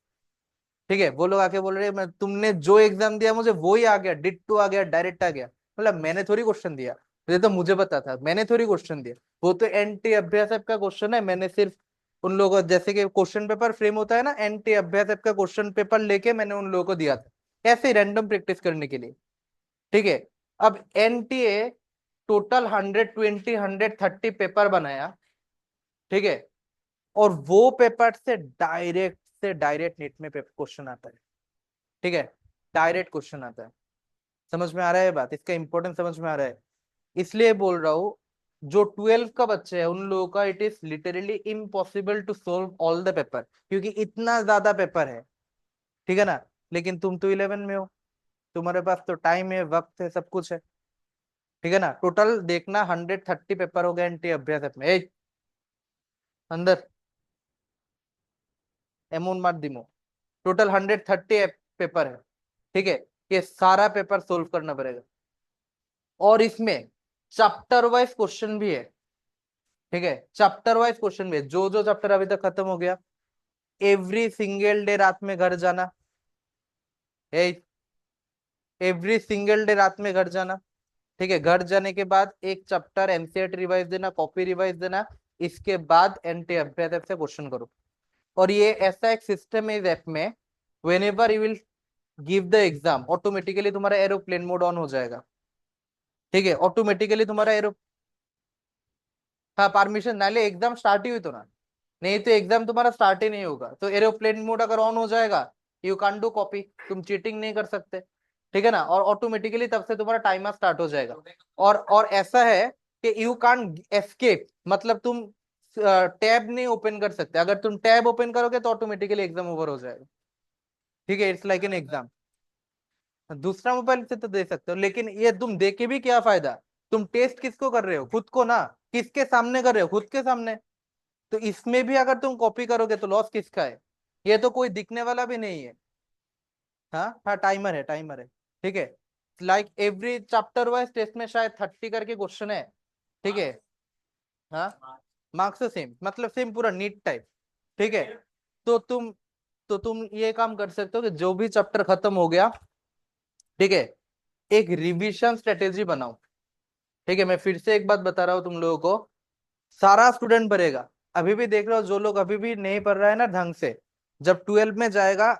ठीक है, वो लोग आके बोल रहे मैं तुमने जो एग्जाम दिया मुझे वही आ गया, डिट्टो आ गया, डायरेक्ट आ गया. मतलब मैंने थोड़ी क्वेश्चन दिया, मुझे तो मुझे पता था, मैंने थोड़ी क्वेश्चन दिया. वो तो एनटी अभ्यास ऐप का क्वेश्चन है, मैंने सिर्फ उन लोगों को, जैसे कि क्वेश्चन पेपर फ्रेम होता है ना, एनटी अभ्यास ऐप का क्वेश्चन पेपर लेके मैंने उन लोगों को दिया था. ऐसे रैंडम प्रैक्टिस करने के लिए, ठीक है। अब एनटीए टोटल 120 130 पेपर बनाया, ठीक है, और वो पेपर से डायरेक्ट नीट में क्वेश्चन आता है, ठीक है, डायरेक्ट क्वेश्चन आता है। समझ में आ रहा है बात, इसका इंपॉर्टेंस समझ में आ रहा है। इसलिए बोल रहा हूं, जो 12th का बच्चे है उन लोगों का it is literally impossible to solve all the paper, क्योंकि इतना ज्यादा पेपर है, ठीक है ना। लेकिन तुम तो 11 में हो, तुम्हारे पास तो टाइम है, वक्त है, सब कुछ है, ठीक है ना। टोटल देखना 130 पेपर हो गए एनटी अभ्यास में। अंदर एमोन मार दिमो, टोटल 130 पेपर है, ठीक है। ये सारा पेपर सोल्व करना पड़ेगा, और इसमें चैप्टर वाइज क्वेश्चन भी है, ठीक है, चैप्टर वाइज क्वेश्चन भी है। जो जो चैप्टर अभी तक खत्म हो गया, एवरी सिंगल डे रात में घर जाना, एवरी सिंगल डे रात में घर जाना, ठीक है। घर जाने के बाद एक चैप्टर एनसीईआरटी रिवाइज देना, कॉपी रिवाइज देना, इसके बाद एनटी अभ्यास से क्वेश्चन करो। और ये ऐसा एक सिस्टम है इस ऐप में, when ever you will give the exam, automatically तुम्हारा एरोप्लेन मोड ऑन हो जाएगा, ठीक है, ऑटोमेटिकली तुम्हारा एरो, हाँ परमिशन ना ले, एग्जाम स्टार्ट ही हुई तो ना, नहीं तो एग्जाम तुम्हारा स्टार्ट ही नहीं होगा। तो एरोप्लेन मोड अगर ऑन हो जाएगा, यू कांट डू कॉपी, तुम चीटिंग नहीं कर सकते, ठीक है ना। और ऑटोमेटिकली तब से तुम्हारा टाइमर स्टार्ट हो जाएगा। और ऐसा है कि यू कांट एस्केप, मतलब तुम टैब नहीं ओपन कर सकते। अगर तुम टैब ओपन करोगे तो ऑटोमेटिकली एग्जाम ओवर हो जाएगा, ठीक है, इट्स लाइक एन एग्जाम। दूसरा मोबाइल से तो दे सकते हो, लेकिन ये तुम दे के भी क्या फायदा, तुम टेस्ट किसको कर रहे हो, खुद को ना। किसके सामने कर रहे हो, खुद के सामने। तो इसमें भी अगर तुम कॉपी करोगे तो लॉस किसका है, ये तो कोई दिखने वाला भी नहीं है। हाँ हाँ, टाइमर है, टाइमर है, ठीक है। Like every chapter wise test में शायद 30 करके क्वेश्चन है, ठीक है। हाँ, मार्क्स तो सेम, मतलब सेम पूरा नीट टाइप, ठीक है। तो तुम ये काम कर सकते हो कि जो भी चैप्टर खत्म हो गया, ठीक है, एक रिवीजन स्ट्रेटेजी बनाओ, ठीक है। मैं फिर से एक बात बता रहा हूँ तुम लोगों को, सारा स्टूडेंट पढ़ेगा। अभी भी देख रहे हो जो लोग अभी भी नहीं पढ़ रहा है ना ढंग से, जब 12 में जाएगा,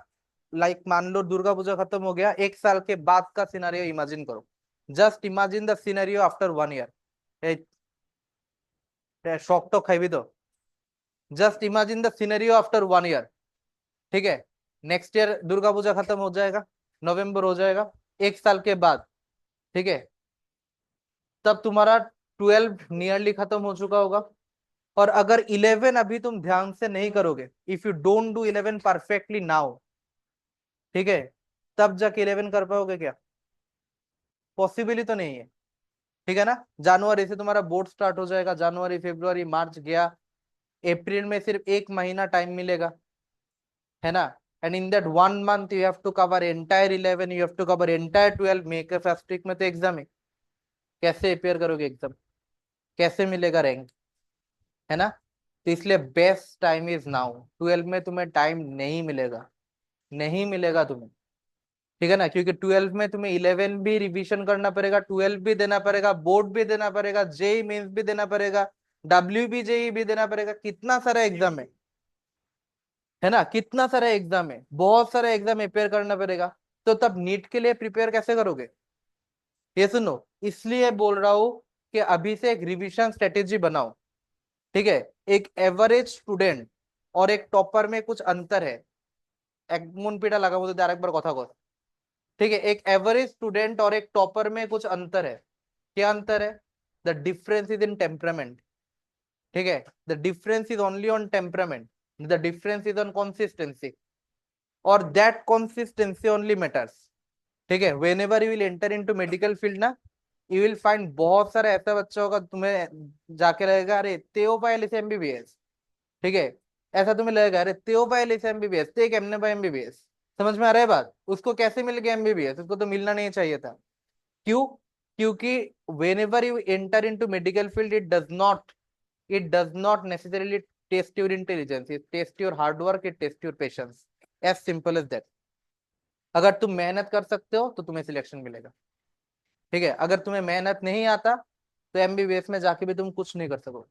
लाइक मान लो दुर्गा पूजा खत्म हो गया, एक साल के बाद का सिनेरियो इमेजिन करो। Just imagine the scenario after 1 year. Shock तो खाई भी तो, just imagine the scenario after 1 year, ठीक है। नेक्स्ट ईयर दुर्गा पूजा खत्म हो जाएगा, नवंबर हो जाएगा, एक साल के बाद, ठीक है, तब तुम्हारा 12 नियरली खत्म हो चुका होगा। और अगर 11 अभी तुम ध्यान से नहीं करोगे, if you don't do 11 perfectly now, ठीक है, तब जाके 11 कर पाओगे क्या, पॉसिबल ही तो नहीं है, ठीक है ना। जनवरी से तुम्हारा बोर्ड स्टार्ट हो जाएगा, जनवरी फरवरी मार्च गया, अप्रैल में सिर्फ एक महीना टाइम मिलेगा, है ना। And in that 1 month you have to cover entire 11, you have to cover entire 12, make first week में तो एग्जाम है। कैसे अपेयर करोगे एग्जाम, कैसे मिलेगा रैंक, है ना। तो इसलिए बेस्ट टाइम इज नाउ। 12 में तुम्हें टाइम नहीं मिलेगा, नहीं मिलेगा तुम्हें, ठीक है ना, क्योंकि 12 में तुम्हें 11 भी रिवीजन करना पड़ेगा, 12 भी देना पड़ेगा, बोर्ड भी देना पड़ेगा, जेई मेंस भी देना पड़ेगा, डब्ल्यू बी जेई भी देना पड़ेगा, कितना सारा एग्जाम है ना, कितना सारा एग्जाम है, बहुत सारा एग्जाम अपेयर करना पड़ेगा। तो तब नीट के लिए प्रिपेयर कैसे करोगे, ये सुनो। इसलिए बोल रहा हूं कि अभी से एक रिवीजन स्ट्रेटेजी बनाओ, ठीक है। एक एवरेज स्टूडेंट और एक टॉपर में कुछ अंतर है, एक मुन पीटा लगा मुझे आरेक बार कथा कह, ठीक है। एक एवरेज स्टूडेंट और एक टॉपर में कुछ अंतर है। क्या अंतर है, the difference is in temperament, ठीक है। The difference is only on temperament, the difference is on consistency, और दैट कंसिस्टेंसी ओनली मैटर्स, ठीक है। When ever you will enter into medical field ना, यू विल फाइंड बहुत सारा ऐसा बच्चा होगा, तुम्हें जाके रहेगा अरे तेओ पायल इसे एमबीबीएस, ठीक है। ऐसा तुम्हें लगेगा अरे तेओ पायल इसे एमबीबीएस, ते केमने पाए एमबीबीएस। समझ में आ रहा है बात, उसको कैसे मिल गया एमबीबीएस, उसको तो मिलना नहीं चाहिए था। क्यों, क्योंकि whenever you enter into medical field, it does not necessarily test your intelligence, it test your hard work, it test your patience, as simple as that. अगर तुम मेहनत कर सकते हो तो तुम्हें सिलेक्शन मिलेगा, ठीक है। अगर तुम्हें मेहनत नहीं आता तो एमबीबीएस में जाके भी तुम कुछ नहीं कर सकोगे,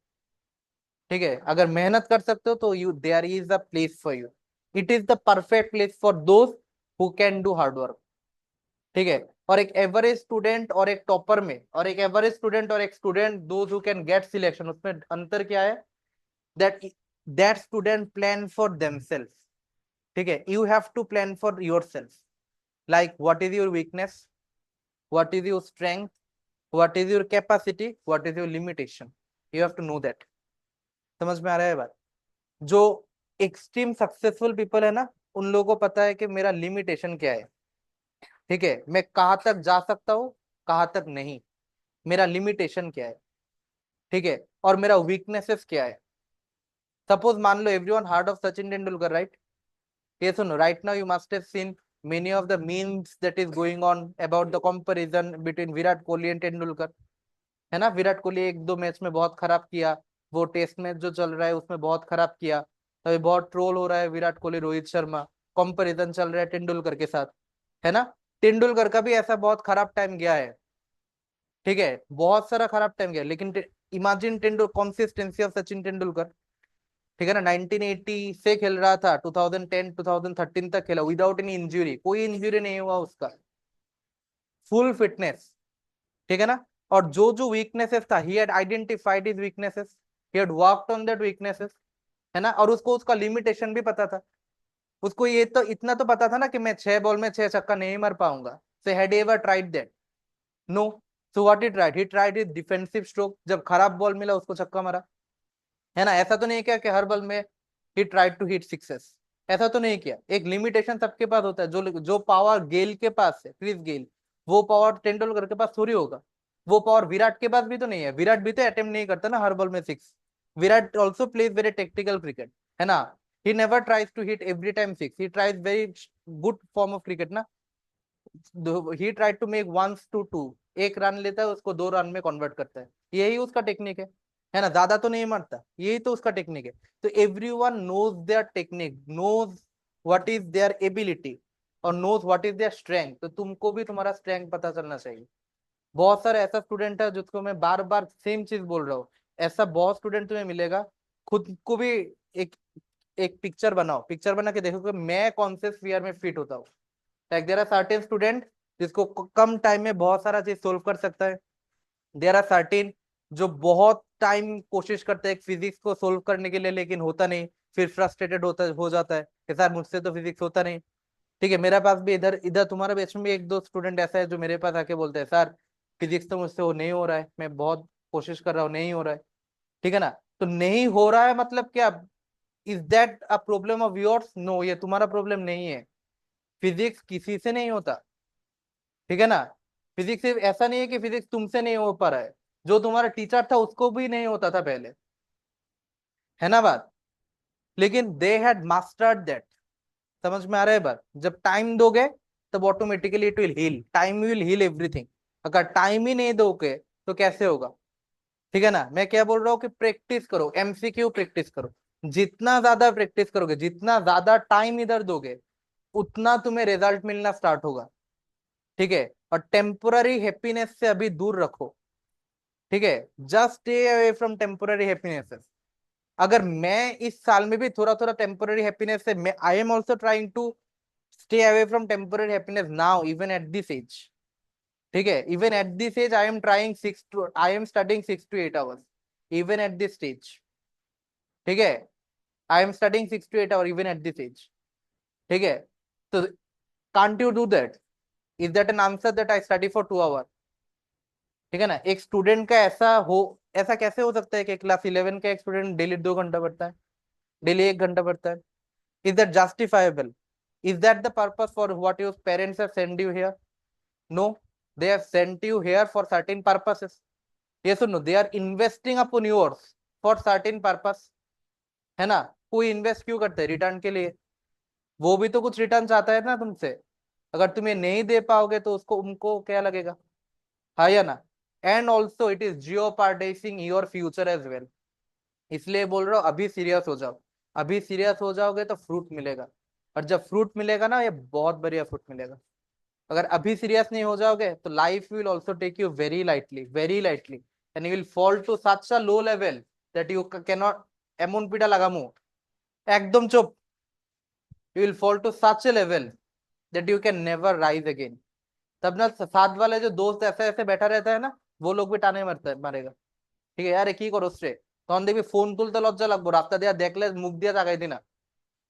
ठीक है। अगर मेहनत कर सकते हो तो you there is a place for you, it is the perfect place for those who can do hard work, ठीक है। और एक एवरेज स्टूडेंट और एक टॉपर में, और एक एवरेज स्टूडेंट और एक student those who can get selection, उसमें अंतर क्या है? That that student plan for themself. ठीक है, you have to plan for yourself, like what is your weakness, what is your strength, what is your capacity, what is your limitation, you have to know that. समझ में आ रहा है बात? जो एक्सट्रीम सक्सेसफुल पीपल है ना, उन लोगों को पता है कि मेरा लिमिटेशन क्या है। ठीक है, मैं कहाँ तक जा सकता हूँ, कहाँ तक नहीं, मेरा लिमिटेशन क्या है। ठीक है, और मेरा वीकनेसेस क्या है। सपोज मान लो everyone heard of Sachin Tendulkar, right? ये सुनो, right now you must have seen many of the memes that is going on about the comparison between Virat Kohli and Tendulkar, है ना? विराट कोहली एक दो मैच में बहुत खराब किया, वो टेस्ट मैच जो चल रहा है उसमें बहुत खराब किया, तो अभी बहुत ट्रोल हो रहा है विराट कोहली रोहित शर्मा, कंपैरिजन चल रहा है तेंदुलकर के साथ, है ना? तेंदुलकर का भी ऐसा बहुत खराब टाइम गया है। ठीक है, बहुत सारा खराब टाइम गया, लेकिन imagine Tendulkar consistency of Sachin Tendulkar. ठीक है ना, 1980 से खेल रहा था, 2010 2013 तक खेला विदाउट एनी इंजरी, कोई इंजरी नहीं हुआ उसका, फुल फिटनेस। ठीक है ना? और जो जो वीकनेसेस था, he had identified his weaknesses, he had worked on that weaknesses, है ना? और उसको उसका लिमिटेशन भी पता था। उसको ये तो इतना तो पता था ना कि मैं 6 बॉल में 6 छक्का नहीं मार पाऊंगा। So had he ever tried that? No. So what he tried his defensive stroke, जब खराब बॉल मिला उसको छक्का मारा, है ना? ऐसा तो नहीं किया कि हर बॉल में ही ट्राइड टू हिट सिक्सेस, ऐसा तो नहीं किया। एक लिमिटेशन सबके पास होता है, जो जो पावर गेल के पास है, क्रिस गेल, वो पावर तेंदुलकर के पास थोड़ी होगा। वो पावर विराट के पास भी तो नहीं है, विराट भी तो अटेम्प्ट नहीं करता ना हर बॉल में six. Virat also plays very tactical cricket, है ना? He never tries to hit every time six, he tries very good form of cricket ना। He tried to make ones two two, एक रन लेता है उसको 2 रन में कन्वर्ट करता है, यही उसका टेक्निक है ना? ज्यादा तो नहीं मारता, यही तो उसका टेक्निक है। तो everyone knows their technique, knows what is their ability, और knows what is their strength. तो तुमको भी तुम्हारा स्ट्रेंथ पता चलना चाहिए। बहुत सारे ऐसा स्टूडेंट है जिसको मैं बार बार सेम चीज बोल रहा हूँ, ऐसा बहुत स्टूडेंट तुम्हें मिलेगा। खुद को भी एक एक पिक्चर बनाओ, पिक्चर बना के देखो कि मैं कौन से स्फीयर में फिट होता हूँ। Like there are certain student जिसको कम टाइम में बहुत सारा चीज सोल्व कर सकता है। देयर आर सर्टेन जो बहुत टाइम कोशिश करते हैं फिजिक्स को सोल्व करने के लिए, लेकिन होता नहीं, फिर फ्रस्ट्रेटेड होता हो जाता है कि सर मुझसे तो फिजिक्स होता नहीं। ठीक है, मेरे पास भी इधर इधर तुम्हारे बैच में भी एक दो स्टूडेंट ऐसा है जो मेरे पास आके बोलते हैं सर फिजिक्स तो मुझसे वो नहीं हो रहा है, मैं बहुत कोशिश कर रहा हूँ, नहीं हो रहा है। ठीक है ना? तो नहीं हो रहा है मतलब क्या? Is that a problem of yours? No, ये तुम्हारा प्रॉब्लम नहीं है। फिजिक्स किसी से नहीं होता। ठीक है ना? फिजिक्स सिर्फ ऐसा नहीं है कि फिजिक्स तुमसे नहीं हो पा रहा है, जो तुम्हारा टीचर था उसको भी नहीं होता था पहले, है ना बात? लेकिन दे हैड मास्टर्ड दैट। समझ में आ रहा है बात? जब टाइम दोगे तब automatically it will heal, time will heal everything. अगर टाइम ही नहीं दोगे तो कैसे होगा? ठीक है ना? मैं क्या बोल रहा हूँ कि प्रैक्टिस करो, एमसीक्यू प्रैक्टिस करो। जितना ज्यादा प्रैक्टिस करोगे, जितना ज्यादा टाइम इधर दोगे, उतना तुम्हें रिजल्ट मिलना स्टार्ट होगा। ठीक है, और टेम्पोररी हैप्पीनेस से अभी दूर रखो। ठीक है, just stay away from temporary happinesses. अगर मैं इस साल में भी थोड़ा थोड़ा टेम्पोररी हैप्पीनेस से, मैं I am also trying to stay away from temporary happiness now even at this age. ठीक है, even at this age I am studying 6 to 8 hours even at this stage. ठीक है, I am studying 6 to 8 hours even at this age. ठीक है, तो can't you do that? Is that an answer that I study for 2 hours? ठीक है ना? एक स्टूडेंट का ऐसा कैसे हो सकता है कि क्लास 11 का एक स्टूडेंट डेली 2 घंटा पढ़ता है, डेली 1 घंटा पढ़ता है? Is that justifiable? Is that the purpose for what your parents have send you here? No, they have sent you here for certain purposes. ये सुनो, they are investing upon yours for certain purpose, है ना? कोई इन्वेस्ट क्यों करते हैं? रिटर्न के लिए। वो भी तो कुछ रिटर्न चाहता है ना तुमसे। अगर तुम्हें नहीं दे पाओगे तो उसको उनको क्या लगेगा? हाँ या ना? And also it is jeopardizing your future as well. इसलिए बोल रहा हूँ अभी सीरियस हो जाओ। अभी सीरियस हो जाओगे तो फ्रूट मिलेगा, और जब फ्रूट मिलेगा ना, ये बहुत बढ़िया फ्रूट मिलेगा। अगर अभी सीरियस नहीं हो जाओगे तो life will also take you very lightly, and you will fall to such a low level that you can not. एमन पिटा लगामू, एकदम चुप। You will fall to such a level that you can never rise again. तब ना साथ वाले जो दोस्त ऐसे ऐसे बैठा रहता है ना, वो लोग भी टाने मारेगा। ठीक है यार, কি করছ রে, তখন দেখবি ফোन তুলতে लज्जा লাগবো, रास्ता दिया देख ले मुख दिया ताकाई थी ना।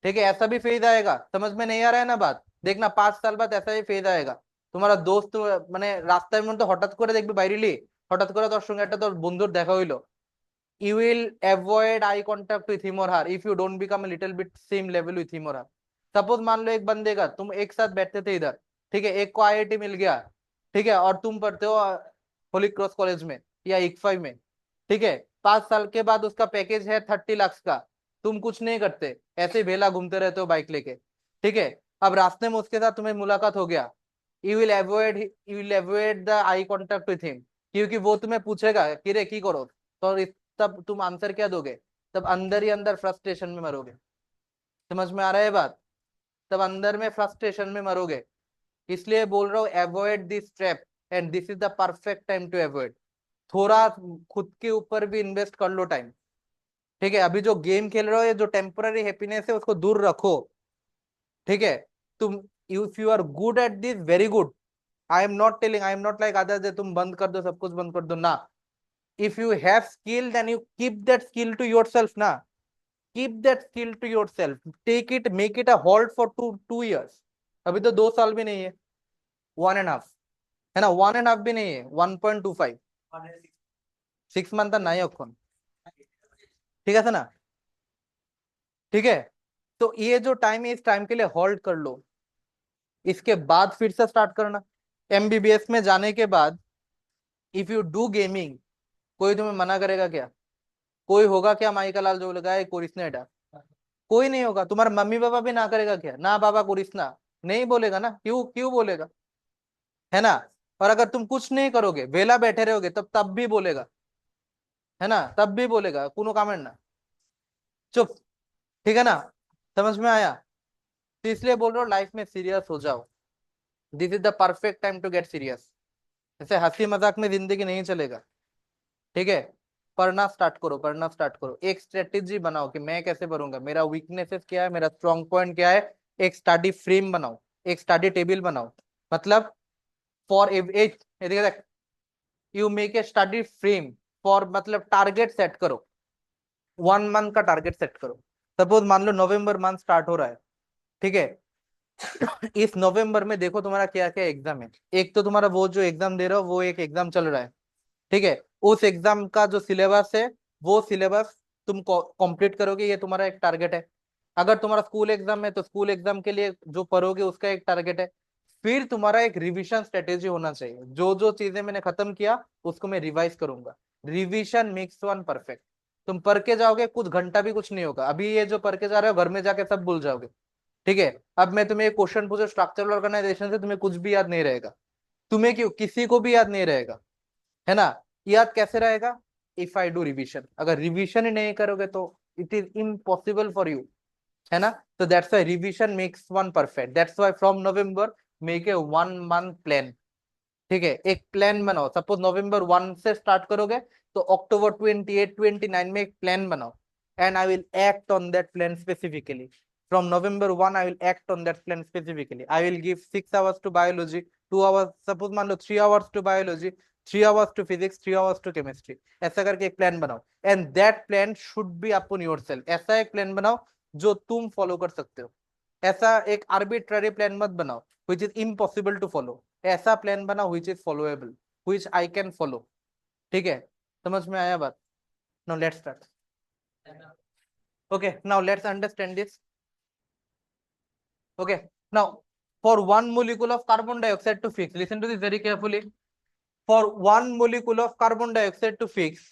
ठीक है, ऐसा भी फेज आएगा, समझ में नहीं आ रहा है ना बात, देखना 5 साल बाद ऐसा ही फेज आएगा। तुम्हारा दोस्त মানে রাস্তার মধ্যে হঠাৎ করে দেখবি বাইরেলি, হঠাৎ করে তোর সঙ্গে একটা তোর বন্ধুর দেখা হইলো, you will avoid eye contact with him or her if you don't become a little bit same level with him or her। Suppose मान लो एक बंदे का, तुम एक साथ बैठते थे इधर, ठीक है, एक को आईआईटी मिल गया, ठीक है, और तुम पढ़ते हो होली क्रॉस कॉलेज में या इक्फाई में, ठीक है, 5 साल के बाद उसका पैकेज है 30 लाख का, तुम कुछ नहीं करते, ऐसे ही भेला घूमते रहते हो बाइक लेके, ठीक है। अब रास्ते में उसके साथ तुम्हें मुलाकात हो गया, you will avoid the eye contact with him, क्योंकि वो तुम्हें पूछेगा कि रे की करो, तो तब तुम आंसर क्या दोगे? तब अंदर ही अंदर फ्रस्ट्रेशन में मरोगे। समझ में आ रहा है बात? तब अंदर में फ्रस्ट्रेशन में मरोगे। इसलिए बोल रहा हूँ avoid this trap, and this is the perfect time to avoid. थोड़ा खुद के ऊपर भी इन्वेस्ट कर लो टाइम। ठीक है, अभी जो गेम खेल रहे हो, ये जो टेम्पररी हैप्पीनेस है, उसको दूर रखो। ठीक है, तुम if you are good at this, very good. I am not like other, तुम बंद कर दो, सब कुछ बंद कर दो ना। if you have skill, then you keep that skill to yourself na, keep that skill to yourself, take it, make it a hold for 2 years। अभी तो 2 साल भी नहीं है, 1.5 है ना, 1.5 भी नहीं है, 1.25, 6 मंथ नहीं এখন, ठीक है ना? ठीक है, तो ये जो टाइम है, इस टाइम के लिए होल्ड कर लो, इसके बाद फिर से स्टार्ट करना। एमबीबीएस में जाने के बाद इफ यू डू गेमिंग, कोई तुम्हें मना करेगा क्या? कोई होगा क्या माइका लाल जो लगाए कोरिस ने हटा? कोई नहीं होगा। तुम्हारा मम्मी पापा भी ना करेगा क्या, ना बाबा कुरिस ना, नहीं बोलेगा ना, क्यों क्यों बोलेगा, है ना? और अगर तुम कुछ नहीं करोगे, वेला बैठे रहोगे, तब भी बोलेगा, है ना, तब भी बोलेगा कोनो कमेंट ना, चुप। ठीक है ना, समझ में आया? तो इसलिए बोल रहा हूँ लाइफ में सीरियस हो जाओ, this is the perfect time to get serious. ऐसे हंसी मजाक में जिंदगी नहीं चलेगा। ठीक है, पढ़ना स्टार्ट करो, पढ़ना स्टार्ट करो, एक स्ट्रेटेजी बनाओ कि मैं कैसे पढ़ूंगा, मेरा वीकनेसेस क्या है, मेरा स्ट्रॉन्ग पॉइंट क्या है, एक स्टडी फ्रेम बनाओ, एक स्टडी टेबल बनाओ। मतलब for H, you make a study frame for, मतलब टारगेट सेट करो, 1 मंथ का टारगेट सेट करो। सपोज मान लो नवंबर मंथ स्टार्ट हो रहा है, ठीक है, इस नवंबर में देखो तुम्हारा क्या क्या एग्जाम है। एक तो तुम्हारा वो जो एग्जाम दे रहे हो, वो एक एग्जाम चल रहा है, ठीक है, उस एग्जाम का जो सिलेबस है, वो सिलेबस तुम कंप्लीट करोगे, ये तुम्हारा एक टारगेट है। अगर तुम्हारा स्कूल एग्जाम है, तो स्कूल एग्जाम के लिए जो पढ़ोगे उसका एक टारगेट है। फिर तुम्हारा एक रिवीजन स्ट्रेटेजी होना चाहिए, जो जो चीजें मैंने खत्म किया उसको मैं रिवाइज करूंगा। Revision makes one perfect. तुम पढ़ के जाओगे, कुछ घंटा भी कुछ नहीं होगा, अभी ये जो पढ़ के जा रहे हो घर में जाके सब भूल जाओगे। ठीक है, अब मैं तुम्हें एक क्वेश्चन पूछूं स्ट्रक्चरल ऑर्गेनाइजेशन से, तुम्हें कुछ भी याद नहीं रहेगा। तुम्हें क्यों, किसी को भी याद नहीं रहेगा, है ना? याद कैसे रहेगा? If I do revision. अगर रिवीजन ही नहीं करोगे तो it is impossible for you, है ना? तो that's why revision makes one perfect. That's why from November make a 1 month plan. ठीक है, एक प्लान बनाओ। सपोज नवंबर 1 से स्टार्ट करोगे, तो अक्टूबर 28 29 में एक प्लान बनाओ, and I will act on that plan specifically. From November 1 I will act on that plan specifically. I will give 6 hours to biology, 2 hours, suppose मान लो 3 hours to biology, 3 hours to physics, 3 hours to chemistry. ऐसा करके एक प्लान बनाओ, and that plan should be upon yourself. ऐसा एक प्लान बनाओ जो तुम फॉलो कर सकते हो। ऐसा एक आर्बिट्ररी प्लान मत बनाओ which is impossible to follow. ऐसा प्लान बना which is followable, which I can follow। ठीक है, समझ में आया बात? now let's start। okay, now let's understand this। okay, now for one molecule of carbon dioxide to fix, listen to this very carefully, for one molecule of carbon dioxide to fix,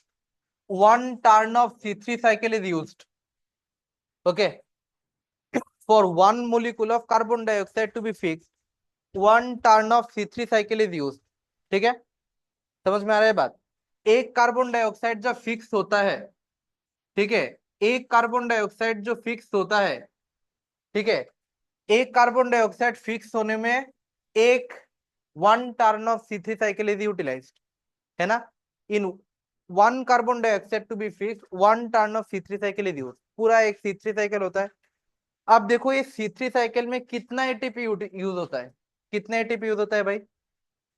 one turn of C3 cycle is used। okay, for one molecule of carbon dioxide to be fixed, one turn of C3 cycle is used। ठीक है, समझ में आ रहा है बात? एक कार्बन डाइऑक्साइड जब फिक्स होता है, ठीक है, एक कार्बन डाइऑक्साइड जो फिक्स होता है, ठीक है, एक कार्बन डाइऑक्साइड फिक्स होने में एक 1 turn of C3 cycle is utilized, है ना? In 1 carbon dioxide to be fix, 1 turn of C3 cycle is use. पूरा एक C3 साइकिल होता है। अब देखो ये C3 साइकिल में कितना एटीपी यूज होता है, कितना एटीपी यूज होता है भाई?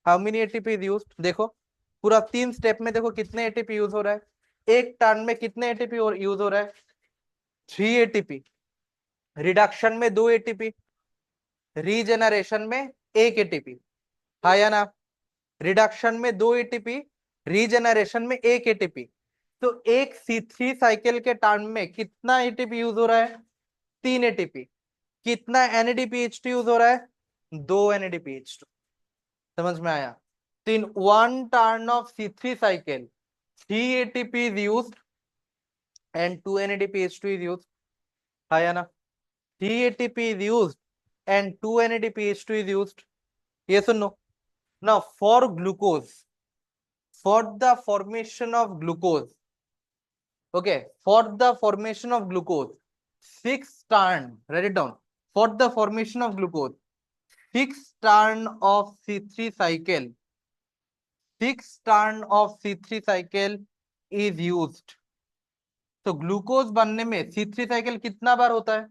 How many ATP is used, देखो पूरा 3 स्टेप में देखो कितने एटीपी यूज हो रहा है, एक टर्न में कितने एटीपी यूज हो रहा है, 3 एटीपी, रिडक्शन में 2 एटीपी, रीजेनरेशन में 1 एटीपी, हाँ या ना, रिडक्शन में 2 एटीपी, रीजेनरेशन में 1 एटीपी। तो एक C3 साइकिल के टर्न में कितना एटीपी यूज हो रहा है, 3 एटीपी। कितना NADPH2 यूज हो रहा है, 2 NADPH2। समझ में आया? तो in one turn of C3 cycle 3 ATP is used and 2 NADPH2 is used, हाँ या ना, 3 ATP is used and 2 NADPH2 is used, yes or no? Now for glucose, for the formation of glucose, okay, for the formation of glucose, 6 turn, write it down, for the formation of glucose, 6 turn of C3 cycle, 6 turn of C3 cycle is used। तो ग्लूकोज बनने में C3 साइकिल कितना बार होता है,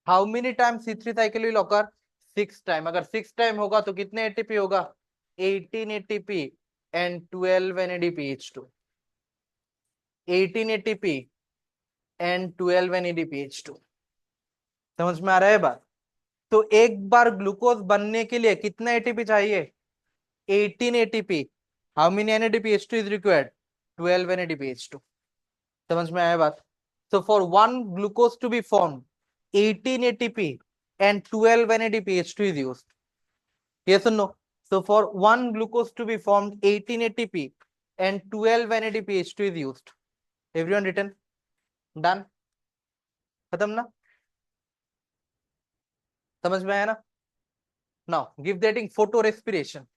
how many time C3 cycle will occur, 6 time. अगर 6 टाइम होगा तो कितने एटीपी होगा, 18 ATP and 12 NADPH2, 18 ATP and 12 NADPH2। समझ में आ रहा है बात? तो एक बार ग्लूकोज बनने के लिए कितना एटीपी चाहिए, 18 ATP. How many NADPH2 is required, 12 NADPH2। समझ में आया बात? So for one glucose to be formed, 18 ATP and 12 NADPH2 is used. Yes or no? So for one glucose to be formed, 18 ATP and 12 NADPH2 is used. Everyone written? Done? खत्म ना? समझ में आया ना? Now give the heading photorespiration.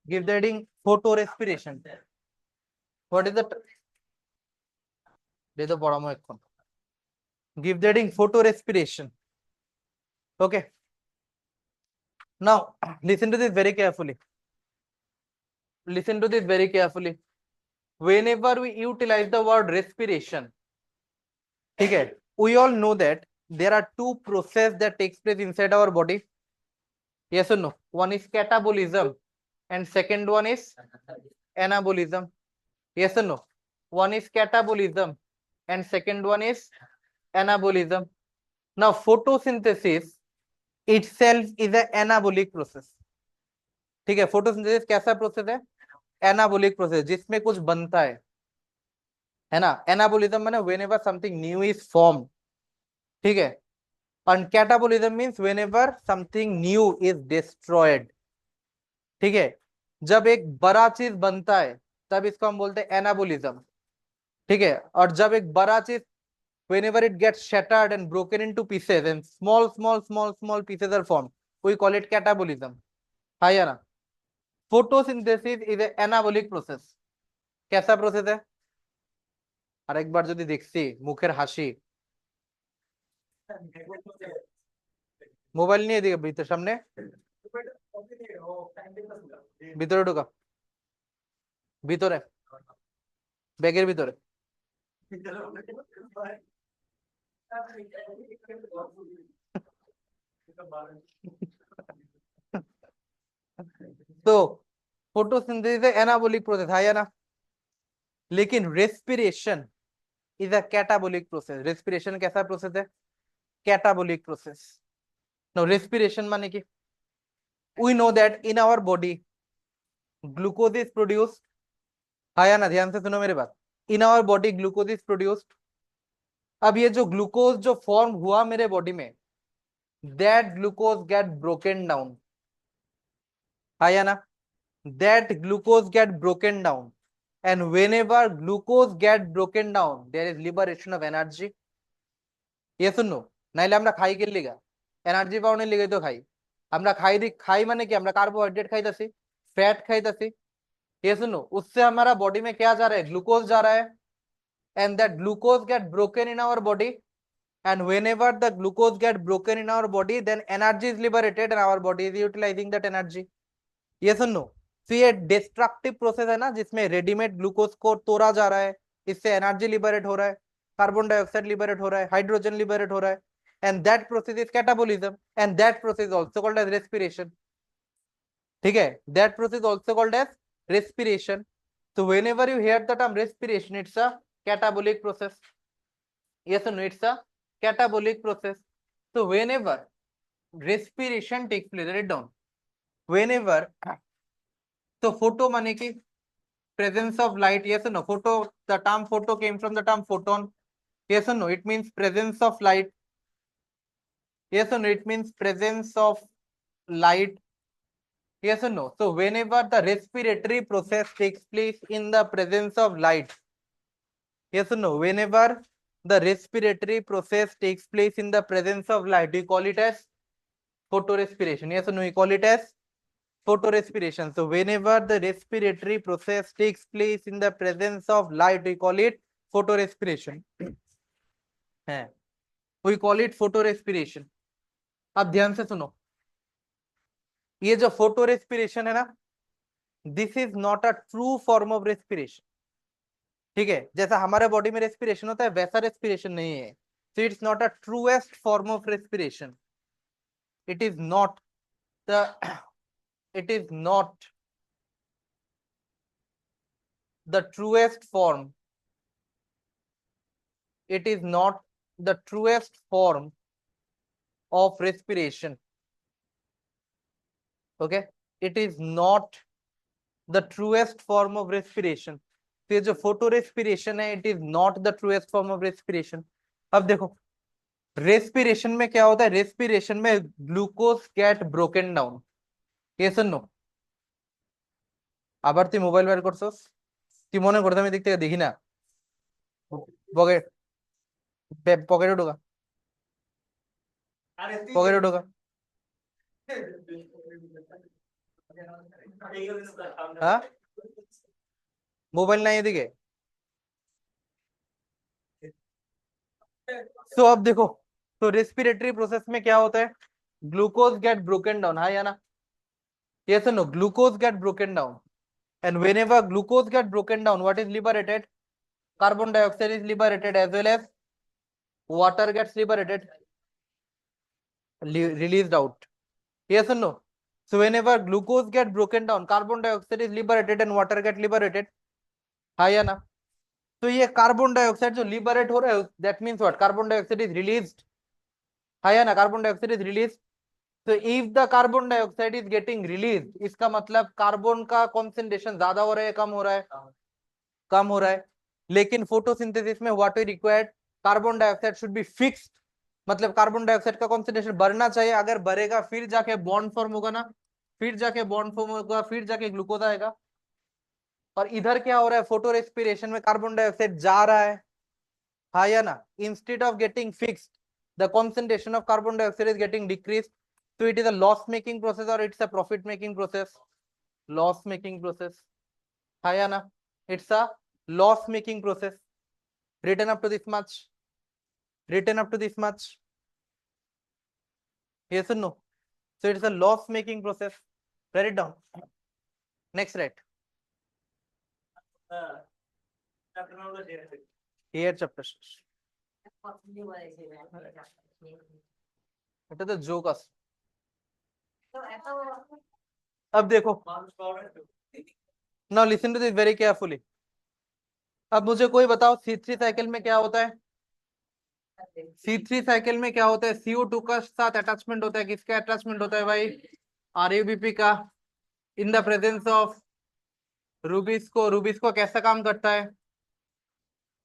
Give the heading photorespiration. What is the? दे दो पढ़ा एक कौन. Give the heading photorespiration. Okay. Now listen to this very carefully. Listen to this very carefully. Whenever we utilize the word respiration, ठीक है, we all know that there are two processes that takes place inside our body. Yes or no? One is catabolism and second one is anabolism. Yes or no? One is catabolism and second one is anabolism. Now photosynthesis itself is an anabolic process. ठीक है, फोटोसिंथेसिस कैसा प्रोसेस है, एनाबोलिक प्रोसेस, जिसमें कुछ बनता है ना। एनाबोलिज्म माने whenever something new is form, ठीक है, और catabolism means whenever something new is destroyed. ठीक है, जब एक बड़ा चीज बनता है तब इसको हम बोलते हैं एनाबोलिज्म। ठीक है, और जब एक बड़ा चीज whenever it gets shattered and broken into pieces and small pieces are formed, we call it catabolism, हाँ या ना। Photosynthesis is a anabolic process. कैसा प्रोसेस है, আর একবার যদি দেখছি মুখের হাসি, মোবাইল নিয়ে দিকে ভিতর সামনে, ভিতরে ঢোকা, ভিতরে, ব্যাগের ভিতরে। तो फोटोसिंथेसिस एनाबोलिक प्रोसेस है या ना, लेकिन respiration is a catabolic process. Respiration कैसा प्रोसेस है, कैटाबोलिक प्रोसेस। नो रेस्पिरेशन माने कि we know that in our body glucose is produced, हाँ या ना, ध्यान से सुनो मेरी बात, in our body glucose is produced. अब ये जो ग्लूकोज जो फॉर्म हुआ मेरे बॉडी में, that glucose get broken down, हाँ या ना, that glucose get broken down, and whenever glucose get broken down there is liberation of energy. yes or no? নাইলে আমরা খাই কে লিগা, এনার্জি পাওয়ার লিগে তো খাই। আমরা খাই মানে কি, আমরা कार्बोहाइड्रेट खाइतासी, फैट खाइतासी। yes or no? उससे हमारा बॉडी में क्या जा रहा है, ग्लूकोज जा रहा है, and that glucose get broken in our body and whenever the glucose get broken in our body, then energy is liberated and our body is utilizing that energy. Yes or no? तो ये डिस्ट्रक्टिव प्रोसेस है ना, जिसमें रेडीमेड ग्लूकोज को तोड़ा जा रहा है, इससे एनर्जी लिबरेट हो रहा है, कार्बन डाइऑक्साइड लिबरेट हो रहा है, हाइड्रोजन लिबरेट हो रहा है, and that process is catabolism, and that process also called as respiration. ठीक है, that process also called as respiration. So whenever you hear the term respiration, it's a catabolic process. Yes or no? It's a catabolic process. So whenever respiration takes place, write it down. Whenever, so photo माने की presence of light. Yes or no? Photo, the term photo came from the term photon. Yes or no? It means presence of light. Yes or no? It means presence of light. Yes or no? So whenever the respiratory process takes place in the presence of light. Yes or no? Whenever the respiratory process takes place in the presence of light, we call it as photorespiration. Yes or no? We call it as photorespiration. So whenever the respiratory process takes place in the presence of light, we call it photorespiration. We call it photorespiration. अब ध्यान से सुनो, ये जो फोटोरेस्पिरेशन है ना, this is not a true form of respiration. ठीक है, जैसा हमारे बॉडी में रेस्पिरेशन होता है वैसा रेस्पिरेशन नहीं है. So it's not a truest form of respiration. It is not the it is not the truest form. It is not the truest form of respiration. Okay, it is not the truest form of respiration. तो ये जो फोटो रेस्पिरेशन है, it is not the truest form of respiration. अब देखो, रेस्पिरेशन में क्या होता है, रेस्पिरेशन में glucose get broken down. Yes और नो? আবার তুই মোবাইল বের করছস, কি মনে করতে আমি দিক থেকে দেখি না? পকেট পকেটে ঢোকা, পকেটে ঢোকা. হ্যাঁ, মোবাইল নাই এদিকে. तो अब देखो, तो रेस्पिरेटरी प्रोसेस में क्या होता है, ग्लूकोज गेट ब्रोकन डाउन. हाँ या ना? यस और no? Glucose get broken down, and whenever glucose get broken down, what is liberated? Carbon dioxide is liberated, as well as water gets liberated, released out. Yes or no? So whenever glucose get broken down, carbon dioxide is liberated and water get liberated. हाँ या ना? तो ये कार्बन डाइऑक्साइड जो लिबरेट हो रहा है, that means what? Carbon dioxide is released. हाँ या ना? Carbon dioxide is released. तो if the carbon dioxide is getting release, इसका मतलब कार्बन का कॉन्सेंट्रेशन ज्यादा हो रहा है, कम हो रहा है? कम हो रहा है. लेकिन फोटोसिंथेसिस में what is required? Carbon dioxide should be fixed. मतलब कार्बन डाइऑक्साइड का कॉन्सेंट्रेशन बढ़ना चाहिए. अगर बढ़ेगा फिर जाके बॉन्ड फॉर्म होगा ना, फिर जाके बॉन्ड फॉर्म होगा, फिर जाके ग्लूकोज आएगा. और इधर क्या हो रहा है, फोटो रेस्पिरेशन में कार्बन डाइऑक्साइड जा रहा है. हाँ या ना? Instead of getting fixed, the concentration of carbon dioxide is getting decrease. So it is a loss making process or it's a profit making process? Loss making process. हाँ या ना? It's a loss making process. Written up to this much. Written up to this much. Yes or no? So it's a loss making process. Write it down. Next, right? Here chapter. এটা তো joke আছে. अब देखो, now listen to this very carefully. अब मुझे कोई बताओ C3 साइकिल में क्या होता है? C3 साइकिल में क्या होता है? CO2 का साथ अटैचमेंट होता है. किसका अटैचमेंट होता है भाई? RUBP का. In the presence of rubisco. Rubisco कैसा काम करता है?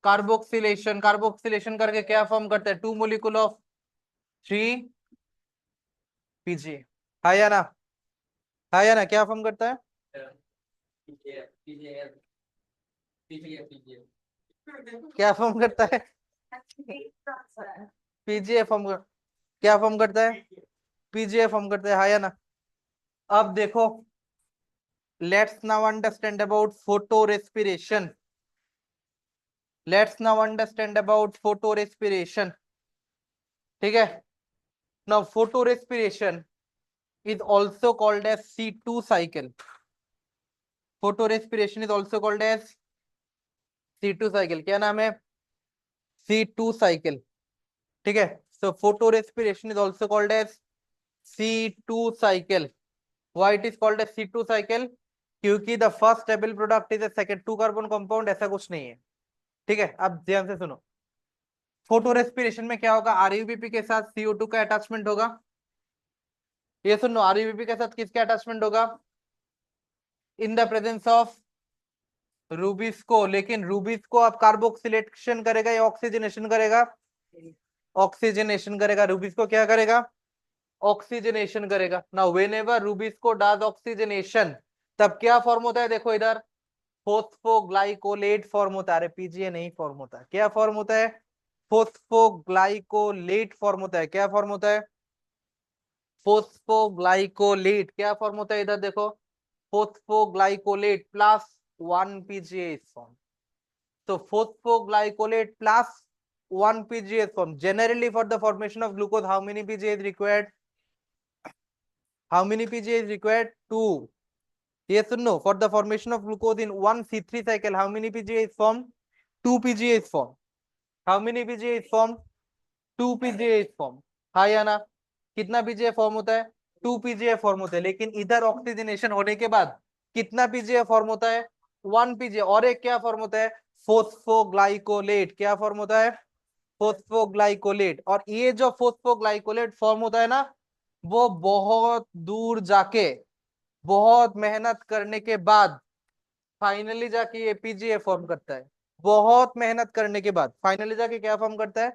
कार्बोक्सिलेशन. कार्बोक्सिलेशन करके क्या फॉर्म करता है? 2 मोलिक्यूल ऑफ 3 PGA. हाँ या ना? हाँ या ना? क्या फॉर्म करता है? क्या फॉर्म करता है? PGA फॉर्म कर, क्या फॉर्म करता है? PGA फॉर्म करता है. हाँ या ना? अब देखो, let's now understand about photorespiration. Let's now understand about photorespiration. ठीक है। Now photo respiration is also called as C2 cycle. Photo respiration is also called as C2 cycle. क्या नाम है? C2 cycle. ठीक है. So photo respiration is also called as C2 cycle. Why it is called as C2 cycle? क्योंकि the first stable product is a second 2 carbon compound. ऐसा कुछ नहीं है. ठीक है. अब ध्यान से सुनो. फोटो रेस्पिरेशन में क्या होगा? आरयूबीपी के साथ CO2 का अटैचमेंट होगा. ये सुनो, आरयूबीपी के साथ किसका अटैचमेंट होगा? In the presence of rubisco. लेकिन रूबिस्को अब कार्बोक्सिलेशन करेगा या ऑक्सीजनेशन करेगा? ऑक्सीजनेशन करेगा. रूबिस्को क्या करेगा? ऑक्सीजनेशन करेगा. Now whenever rubisco does oxygenation, तब क्या फॉर्म होता है? देखो इधर फोस्फोग्लाइकोलेट फॉर्म होता है. अरे पीजीए नहीं फॉर्म होता है. क्या फॉर्म होता है? फोस्फोग्लाइकोलेट फॉर्म होता है. क्या फॉर्म होता है? फोस्फोग्लाइकोलेट. क्या फॉर्म होता है? इधर देखो, phosphoglycolate plus 1 PGA form. So phosphoglycolate plus 1 PGA form. Generally for the formation of glucose, how many PGA is required? How many PGA is required? 2. Yes or no? For the formation of glucose in 1 C3 cycle, how many PGA is formed? 2 PGA is formed. How many PGA is formed? 2 PGA is formed. हाँ या ना? कितना PGA फॉर्म होता है? 2 PGA फॉर्म होता है. लेकिन इधर ऑक्सीजनेशन होने के बाद कितना PGA फॉर्म होता है? 1 PGA. और एक क्या फॉर्म होता है? फोस्फोग्लाइकोलेट. क्या फॉर्म होता है? फोस्फोग्लाइकोलेट. और ये जो फोस्फोग्लाइकोलेट फॉर्म होता है ना, वो बहुत दूर जाके बहुत मेहनत करने के बाद फाइनली जाके ये पीजीए फॉर्म करता है. बहुत मेहनत करने के बाद फाइनली जाके क्या फॉर्म करता है?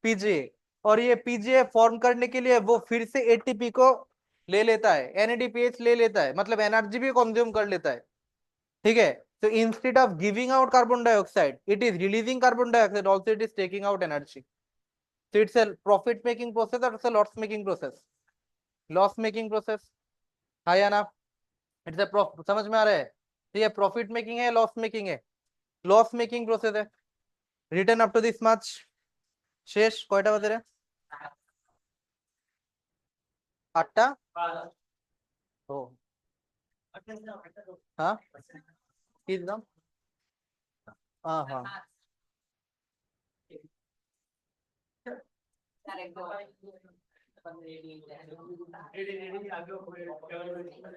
पीजीए. और ये पीजीए फॉर्म करने के लिए वो फिर से एटीपी को ले लेता है, एनएडीपीएच ले लेता है, मतलब एनर्जी भी कंज्यूम कर लेता है. ठीक है. So instead of giving out carbon dioxide, it is releasing carbon dioxide. Also, it is taking out energy. So it's a profit making process or it's a loss making process? Loss making process. हाँ या ना? इट्स अ समझ में आ रहा है? तो ये प्रॉफिट मेकिंग है, लॉस मेकिंग है? लॉस मेकिंग प्रोसेस है. Return up to this much. शेष কয়টা বাজে রে? 8টা. ও হ্যাঁ, কি দিলাম? হ্যাঁ হ্যাঁ.